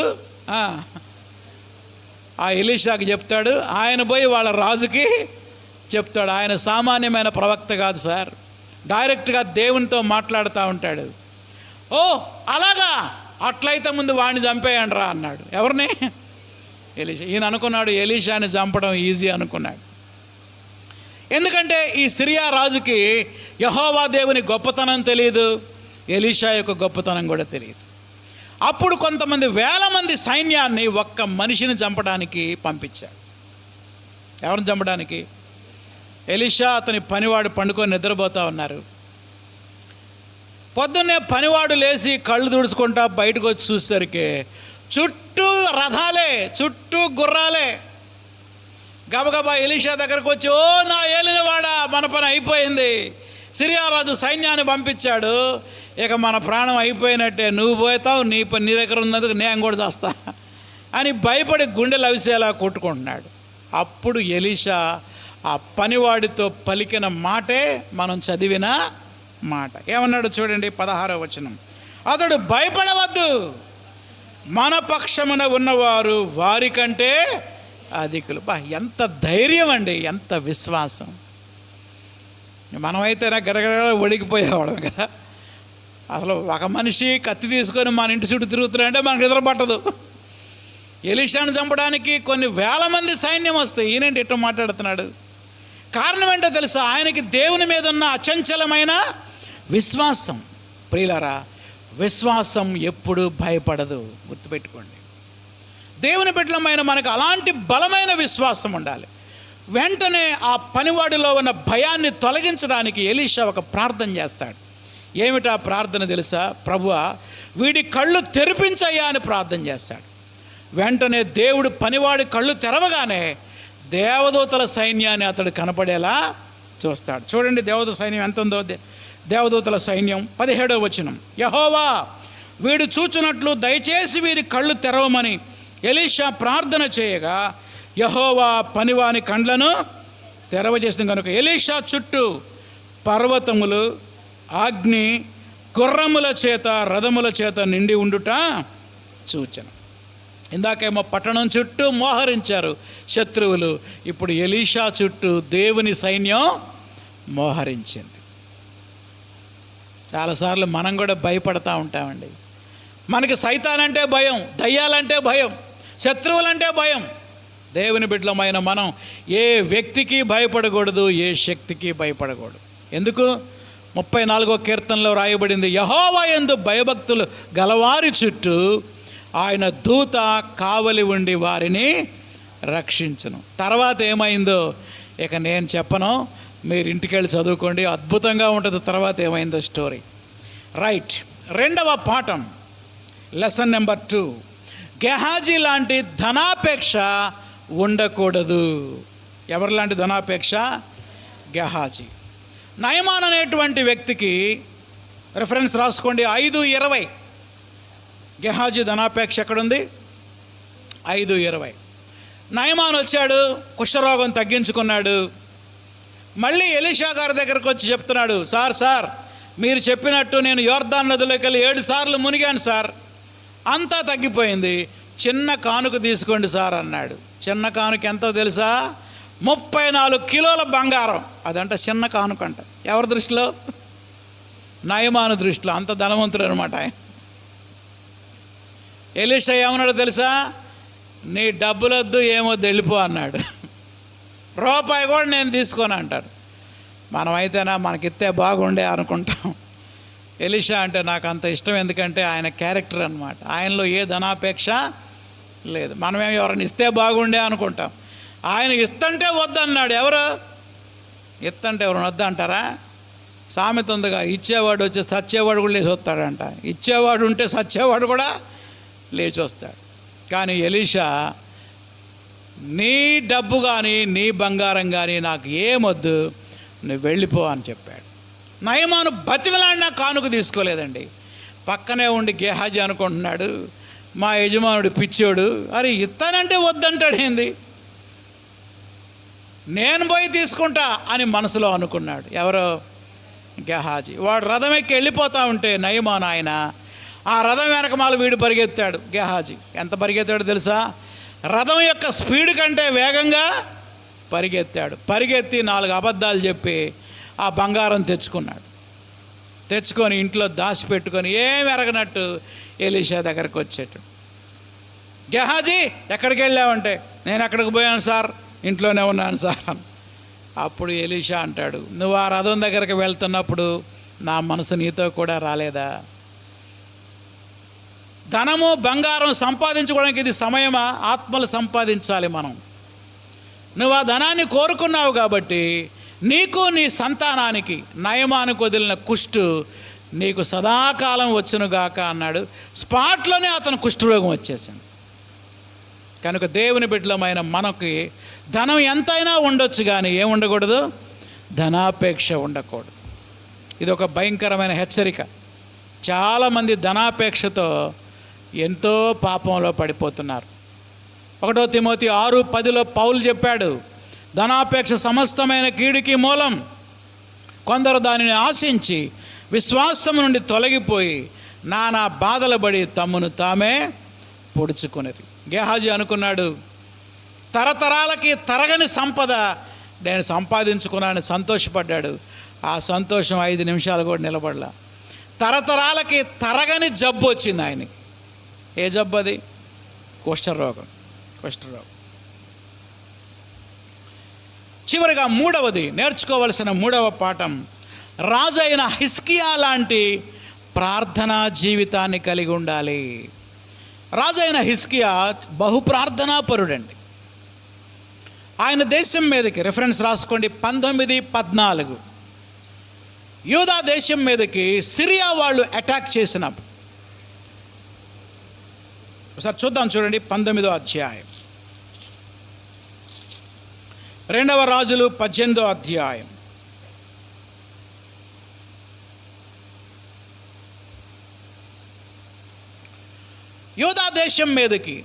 ఆ ఎలీషాకి చెప్తాడు. ఆయన పోయి వాళ్ళ రాజుకి చెప్తాడు. ఆయన సామాన్యమైన ప్రవక్త కాదు సార్, డైరెక్ట్గా దేవునితో మాట్లాడుతూ ఉంటాడు. ఓ అలాగా, అట్లయితే ముందు వాడిని చంపేయండి రా అన్నాడు. ఎవరిని? ఎలీషా. ఈయన అనుకున్నాడు ఎలీషాని చంపడం ఈజీ అనుకున్నాడు. ఎందుకంటే ఈ సిరియా రాజుకి యెహోవా దేవుని గొప్పతనం తెలియదు, ఎలీషా యొక్క గొప్పతనం కూడా తెలియదు. అప్పుడు కొంతమంది వేల మంది సైన్యాన్ని ఒక్క మనిషిని చంపడానికి పంపించాడు. ఎవరిని చంపడానికి? ఎలీషా అతని పనివాడు పండుకొని నిద్రపోతూ ఉన్నారు. పొద్దున్నే పనివాడు లేచి కళ్ళు తుడుచుకుంటా బయటకు వచ్చి చూసేసరికి చుట్టూ రథాలే, చుట్టూ గుర్రాలే. గబగబా ఎలీషా దగ్గరకు వచ్చి, ఓ నా ఏలినవాడా, మన పని అయిపోయింది, సిరియా రాజు సైన్యాన్ని పంపించాడు, ఇక మన ప్రాణం అయిపోయినట్టే, నువ్వు పోతావు, నీ దగ్గర ఉన్నందుకు నేను కూడా చేస్తా అని భయపడి గుండెలు అవిసేలా కొట్టుకుంటున్నాడు. అప్పుడు ఎలీషా ఆ పనివాడితో పలికిన మాటే మనం చదివిన మాట. ఏమన్నాడు చూడండి, 16వ వచనం. అతడు భయపడవద్దు, మన పక్షమున ఉన్నవారు వారికంటే అధికులు. ఎంత ధైర్యం అండి, ఎంత విశ్వాసం. మనమైతే గడగడ ఒడిగిపోయేవాడు కదా. అసలు ఒక మనిషి కత్తి తీసుకొని మన ఇంటి చుట్టూ తిరుగుతున్నాడంటే మనకు నిద్ర పట్టదు. ఎలీషాను చంపడానికి కొన్ని వేల మంది సైన్యం వస్తాయి. ఈయనంటే ఎట్లా మాట్లాడుతున్నాడు? కారణం ఏంటో తెలుసా? ఆయనకి దేవుని మీద ఉన్న అచంచలమైన విశ్వాసం. ప్రియులారా, విశ్వాసం ఎప్పుడు భయపడదు, గుర్తుపెట్టుకోండి. దేవుని బిడ్డలమైన మనకు అలాంటి బలమైన విశ్వాసం ఉండాలి. వెంటనే ఆ పనివాడిలో ఉన్న భయాన్ని తొలగించడానికి ఎలీషా ఒక ప్రార్థన చేస్తాడు. ఏమిటా ప్రార్థన తెలుసా? ప్రభువా, వీడి కళ్ళు తెరిపించయ్యా అని ప్రార్థన చేస్తాడు. వెంటనే దేవుడు పనివాడి కళ్ళు తెరవగానే దేవదూతల సైన్యాన్ని అతడు కనపడేలా చూస్తాడు. చూడండి దేవదూత సైన్యం ఎంత ఉందో. దేవదూతల సైన్యం 17వ వచనం. యెహోవా, వీడు చూచున్నట్లు దయచేసి వీరి కళ్ళు తెరవమని ఎలీషా ప్రార్థన చేయగా యెహోవా పనివాని కండ్లను తెరవజేసింది కనుక ఎలీషా చుట్టూ పర్వతములు, అగ్ని, గుర్రముల చేత, రథముల చేత నిండి ఉండుట చూచెను. ఇందాకేమో పట్టణం చుట్టూ మోహరించారు శత్రువులు, ఇప్పుడు ఎలీషా చుట్టూ దేవుని సైన్యం మోహరించింది. చాలాసార్లు మనం కూడా భయపడతా ఉంటామండి. మనకి సైతానంటే భయం, దయ్యాలంటే భయం, శత్రువులంటే భయం. దేవుని బిడ్డలమైన మనం ఏ వ్యక్తికి భయపడకూడదు, ఏ శక్తికి భయపడకూడదు. ఎందుకు? 34వ కీర్తనలో రాయబడింది, యెహోవా యందు భయభక్తులు గలవారి చుట్టూ ఆయన దూత కావలి ఉండి వారిని రక్షించును. తర్వాత ఏమైందో ఇక నేను చెప్పను, మీరు ఇంటికి వెళ్ళి చదువుకోండి, అద్భుతంగా ఉంటుంది తర్వాత ఏమైందో స్టోరీ. రైట్, 2వ పాఠం, లెసన్ నెంబర్ 2. గెహాజీ లాంటి ధనాపేక్ష ఉండకూడదు. ఎవరి లాంటి ధనాపేక్ష? గెహాజీ. నయమాన్ అనేటువంటి వ్యక్తికి రిఫరెన్స్ రాసుకోండి, 5:20. గెహాజీ ధనాపేక్ష ఎక్కడుంది? 5:20. నయమాన్ వచ్చాడు, కుష్ఠరోగం తగ్గించుకున్నాడు. మళ్ళీ ఎలీషా గారి దగ్గరకు వచ్చి చెప్తున్నాడు, సార్ మీరు చెప్పినట్టు నేను యోర్దాను నదిలోకి వెళ్ళి 7 సార్లు మునిగాను సార్, అంతా తగ్గిపోయింది, చిన్న కానుక తీసుకోండి సార్ అన్నాడు. చిన్న కానుక ఎంతో తెలుసా? 34 కిలోల బంగారం. అదంట చిన్న కానుక అంట. ఎవరి దృష్టిలో? నయమాను దృష్టిలో. అంత ధనవంతుడు అనమాట ఆయన. ఎలీషా ఏమన్నాడు తెలుసా? నీ డబ్బులొద్దు, ఏమొద్దు, వెళ్ళిపో అన్నాడు. రూపాయి కూడా నేను తీసుకోను అంటాడు. మనమైతేనా మనకిస్తే బాగుండే అనుకుంటాం. ఎలీషా అంటే నాకు అంత ఇష్టం, ఎందుకంటే ఆయన క్యారెక్టర్ అన్నమాట. ఆయనలో ఏ ధనాపేక్ష లేదు. మనమేమి ఎవరైనా ఇస్తే బాగుండే అనుకుంటాం. ఆయన ఇస్తంటే వద్దన్నాడు. ఎవరు ఇస్తంటే ఎవరైనా వద్దంటారా? సామెత ఉందిగా, ఇచ్చేవాడు వచ్చి సచ్చేవాడు కూడా లేచి వస్తాడంట. ఇచ్చేవాడు ఉంటే సచ్చేవాడు కూడా లేచి వస్తాడు. కానీ ఎలీషా, నీ డబ్బు కానీ నీ బంగారం కానీ నాకు ఏమొద్దు, నువ్వు వెళ్ళిపో అని చెప్పాడు. నయమాను బతిమలాడినా కానుక తీసుకోలేదండి. పక్కనే ఉండి గెహాజీ అనుకుంటున్నాడు, మా యజమానుడు పిచ్చోడు, అరే ఇస్తానంటే వద్దంటాడు ఏంది, నేను పోయి తీసుకుంటా అని మనసులో అనుకున్నాడు. ఎవరో? గెహాజీ. వాడు రథం ఎక్కి వెళ్ళిపోతూ ఉంటే నయమాను ఆయన ఆ రథం వెనకమాల వీడు పరిగెత్తాడు. గెహాజీ ఎంత పరిగెత్తాడు తెలుసా? రథం యొక్క స్పీడ్ కంటే వేగంగా పరిగెత్తాడు. పరిగెత్తి 4 అబద్ధాలు చెప్పి ఆ బంగారం తెచ్చుకున్నాడు. తెచ్చుకొని ఇంట్లో దాచిపెట్టుకొని ఏం ఎరగనట్టు ఎలీషా దగ్గరకు వచ్చేట. గెహాజీ ఎక్కడికి వెళ్ళావంటే, నేను ఎక్కడికి పోయాను సార్, ఇంట్లోనే ఉన్నాను సార్ అని. అప్పుడు ఎలీషా అంటాడు, నువ్వు ఆ రథం దగ్గరికి వెళ్తున్నప్పుడు నా మనసు నీతో కూడా రాలేదా? ధనము బంగారం సంపాదించుకోవడానికి ఇది సమయమా? ఆత్మలు సంపాదించాలి మనం. నువ్వు ఆ ధనాన్ని కోరుకున్నావు కాబట్టి నీకు నీ సంతానానికి నయమానికి వదిలిన కుష్టు నీకు సదాకాలం వచ్చునుగాక అన్నాడు. స్పాట్లోనే అతను కుష్ఠరోగం వచ్చేసింది. కనుక దేవుని బిడ్డలమైన మనకి ధనం ఎంతైనా ఉండొచ్చు, కానీ ఏముండకూడదు? ధనాపేక్ష ఉండకూడదు. ఇది ఒక భయంకరమైన హెచ్చరిక. చాలామంది ధనాపేక్షతో ఎంతో పాపంలో పడిపోతున్నారు. 1 తిమోతి 6:10 పౌలు చెప్పాడు, ధనాపేక్ష సమస్తమైన కీడుకి మూలం. కొందరు దానిని ఆశించి విశ్వాసం నుండి తొలగిపోయి నానా బాధలు పడి తమ్మును తామే పొడుచుకునేది. గేహాజీ అనుకున్నాడు, తరతరాలకి తరగని సంపద నేను సంపాదించుకున్నానని సంతోషపడ్డాడు. ఆ సంతోషం 5 నిమిషాలు కూడా నిలబడలా. తరతరాలకి తరగని జబ్బు వచ్చింది ఆయనకి. ఏ జబ్బు అది? కుష్ఠరోగం. చివరిగా మూడవది, నేర్చుకోవలసిన మూడవ పాఠం, రాజు అయిన హిజ్కియా లాంటి ప్రార్థనా జీవితాన్ని కలిగి ఉండాలి. రాజు అయిన హిజ్కియా బహు ప్రార్థనాపరుడండి. ఆయన దేశం మీదకి, రెఫరెన్స్ రాసుకోండి, 19:14 యూదా దేశం మీదకి సిరియా వాళ్ళు అటాక్ చేసినప్పుడు, ఒకసారి చూద్దాం, చూడండి 19వ అధ్యాయం, 2వ రాజులు 18వ అధ్యాయం. యూదా దేశం మీదకి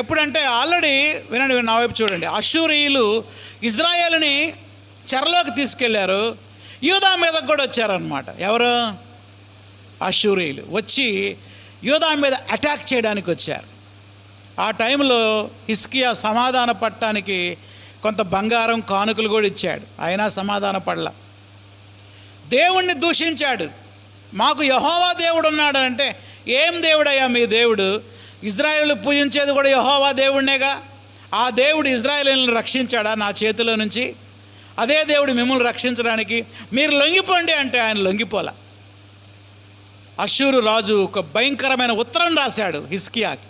ఎప్పుడంటే ఆల్రెడీ వినండి, నా వైపు చూడండి, అష్షూరీయులు ఇజ్రాయేలుని చెరలోకి తీసుకెళ్లారు. యూదా మీదకి కూడా వచ్చారనమాట. ఎవరు? అష్షూరీయులు వచ్చి యూదా మీద అటాక్ చేయడానికి వచ్చారు. ఆ టైంలో హిజ్కియా సమాధాన పడటానికి కొంత బంగారం కానుకలు కూడా ఇచ్చాడు. అయినా సమాధాన పడల. దేవుణ్ణి దూషించాడు. మాకు యెహోవా దేవుడు ఉన్నాడు అంటే, ఏం దేవుడయ్యా మీ దేవుడు? ఇజ్రాయేలు పూజించేది కూడా యెహోవా దేవుడినేగా. ఆ దేవుడు ఇజ్రాయేలులను రక్షించాడా నా చేతిలో నుంచి? అదే దేవుడు మిమ్మల్ని రక్షించడానికి మీరు లొంగిపోండి అంటే ఆయన లొంగిపోలా. అష్షూరు రాజు ఒక భయంకరమైన ఉత్తరం రాశాడు హిజ్కియాకి.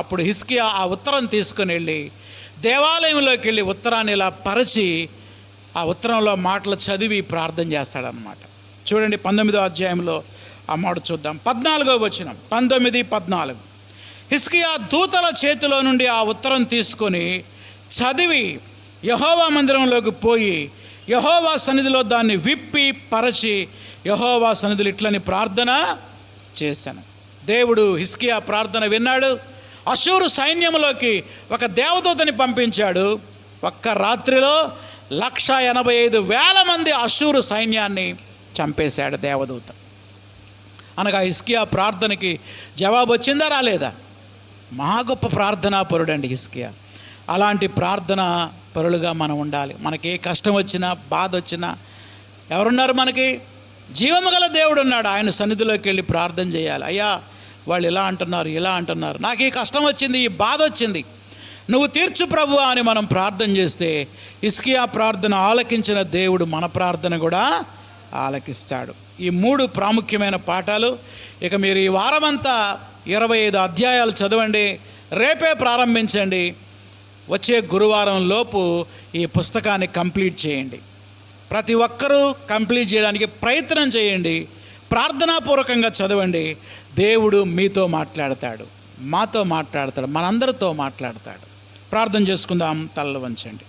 అప్పుడు హిజ్కియా ఆ ఉత్తరం తీసుకుని వెళ్ళి దేవాలయంలోకి వెళ్ళి ఉత్తరాన్ని ఇలా పరిచి ఆ ఉత్తరంలో మాటలు చదివి ప్రార్థన చేస్తాడనమాట. చూడండి 19వ అధ్యాయంలో ఆ మాట చూద్దాం. 14వ వచనం, 19:14. హిజ్కియా దూతల చేతిలో నుండి ఆ ఉత్తరం తీసుకొని చదివి యెహోవా మందిరంలోకి పోయి యెహోవా సన్నిధిలో దాన్ని విప్పి పరచి యెహోవా సన్నిధిలో ఇట్లని ప్రార్థన చేశాను. దేవుడు హిజ్కియా ప్రార్థన విన్నాడు. అష్షూరు సైన్యంలోకి ఒక దేవదూతని పంపించాడు. ఒక్క రాత్రిలో 185,000 మంది అష్షూరు సైన్యాన్ని చంపేశాడు దేవదూత. అనగా హిజ్కియా ప్రార్థనకి జవాబు వచ్చిందా రాలేదా? మహా గొప్ప ప్రార్థనా పరుడండి హిజ్కియా. అలాంటి ప్రార్థన పరులుగా మనం ఉండాలి. మనకి ఏ కష్టం వచ్చినా బాధ వచ్చినా ఎవరున్నారు? మనకి జీవము గల దేవుడు ఉన్నాడు. ఆయన సన్నిధిలోకి వెళ్ళి ప్రార్థన చేయాలి. అయ్యా వాళ్ళు ఇలా అంటున్నారు, ఇలా అంటున్నారు, నాకు ఈ కష్టం వచ్చింది, ఈ బాధ వచ్చింది, నువ్వు తీర్చు ప్రభువా అని మనం ప్రార్థన చేస్తే హిజ్కియా ప్రార్థన ఆలకించిన దేవుడు మన ప్రార్థన కూడా ఆలకిస్తాడు. ఈ 3 ప్రాముఖ్యమైన పాఠాలు. ఇక మీరు ఈ వారమంతా 25 అధ్యాయాలు చదవండి. రేపే ప్రారంభించండి. వచ్చే గురువారం లోపు ఈ పుస్తకాన్ని కంప్లీట్ చేయండి. ప్రతి ఒక్కరూ కంప్లీట్ చేయడానికి ప్రయత్నం చేయండి. ప్రార్థనాపూర్వకంగా చదవండి. దేవుడు మీతో మాట్లాడతాడు, మాతో మాట్లాడతాడు, మనందరితో మాట్లాడతాడు. ప్రార్థన చేసుకుందాం. తలలు వంచండి.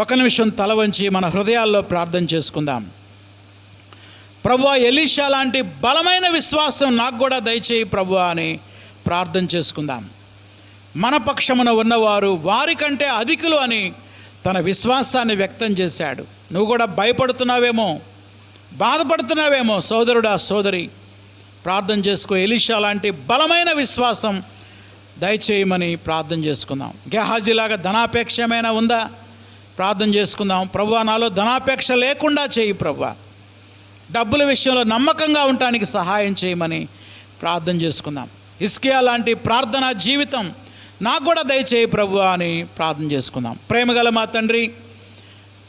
ఒక నిమిషం తల వంచి మన హృదయాల్లో ప్రార్థన చేసుకుందాం. ప్రభువా, ఎలీషా లాంటి బలమైన విశ్వాసం నాకు కూడా దయచేయి ప్రభువా అని ప్రార్థన చేసుకుందాం. మన పక్షమున ఉన్నవారు వారికంటే అధికులు అని తన విశ్వాసాన్ని వ్యక్తం చేశాడు. నువ్వు కూడా భయపడుతున్నావేమో, బాధపడుతున్నావేమో, సోదరుడా సోదరి, ప్రార్థన చేసుకో. ఎలీషా లాంటి బలమైన విశ్వాసం దయచేయమని ప్రార్థన చేసుకుందాం. గేహాజీలాగా ధనాపేక్ష ఏమైనా ఉందా? ప్రార్థన చేసుకుందాం. ప్రభువా, నాలో ధనాపేక్ష లేకుండా చేయి ప్రభువా. డబ్బుల విషయంలో నమ్మకంగా ఉండటానికి సహాయం చేయమని ప్రార్థన చేసుకుందాం. హిజ్కియా లాంటి ప్రార్థనా జీవితం నాకు కూడా దయచేయి ప్రభువా అని ప్రార్థన చేసుకుందాం. ప్రేమగల మా తండ్రి,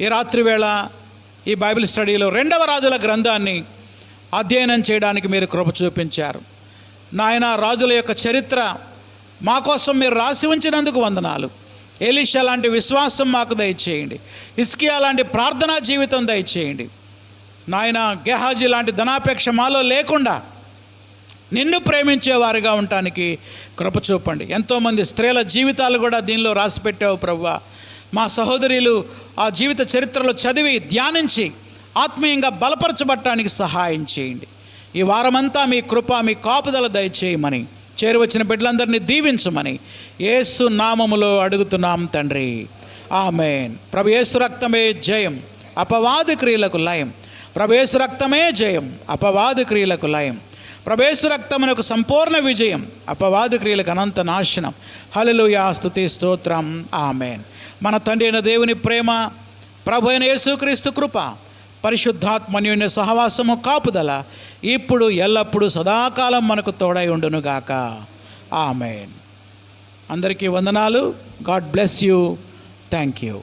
ఈ రాత్రి వేళ ఈ బైబిల్ స్టడీలో 2వ రాజుల గ్రంథాన్ని అధ్యయనం చేయడానికి మీరు కృప చూపించారు. నాయన రాజుల యొక్క చరిత్ర మా కోసం మీరు రాసి ఉంచినందుకు వందనాలు. ఎలీషా లాంటి విశ్వాసం మాకు దయచేయండి. హిజ్కియా లాంటి ప్రార్థనా జీవితం దయచేయండి. నాయన గెహాజీ లాంటి ధనాపేక్ష మాలో లేకుండా నిన్ను ప్రేమించేవారుగా ఉండటానికి కృప చూపండి. ఎంతోమంది స్త్రీల జీవితాలు కూడా దీనిలో రాసిపెట్టావు ప్రభువా. మా సహోదరులు ఆ జీవిత చరిత్రలో చదివి ధ్యానించి ఆత్మీయంగా బలపరచబడటానికి సహాయం చేయండి. ఈ వారమంతా మీ కృప, మీ కాపుదల దయచేయమని, చేరువచ్చిన బిడ్డలందరినీ దీవించమని యేసు నామములో అడుగుతున్నాం తండ్రి, ఆమేన్. ప్రభు యేసు రక్తమే జయం, అపవాది క్రియలకు లయం. ప్రభు యేసు రక్తమే జయం, అపవాది క్రియలకు లయం. ప్రభు యేసు రక్తమునకు సంపూర్ణ విజయం, అపవాది క్రియలకు అనంత నాశనం. హల్లెలూయా, స్తుతి స్తోత్రం, ఆమేన్. మన తండ్రి అయిన దేవుని ప్రేమ, ప్రభు అయిన యేసుక్రీస్తు కృప, పరిశుద్ధాత్మన్యుని సహవాసము, కాపుదల ఇప్పుడు ఎల్లప్పుడూ సదాకాలం మనకు తోడై ఉండునుగాక, ఆమేన్. అందరికీ వందనాలు. God bless you. Thank you.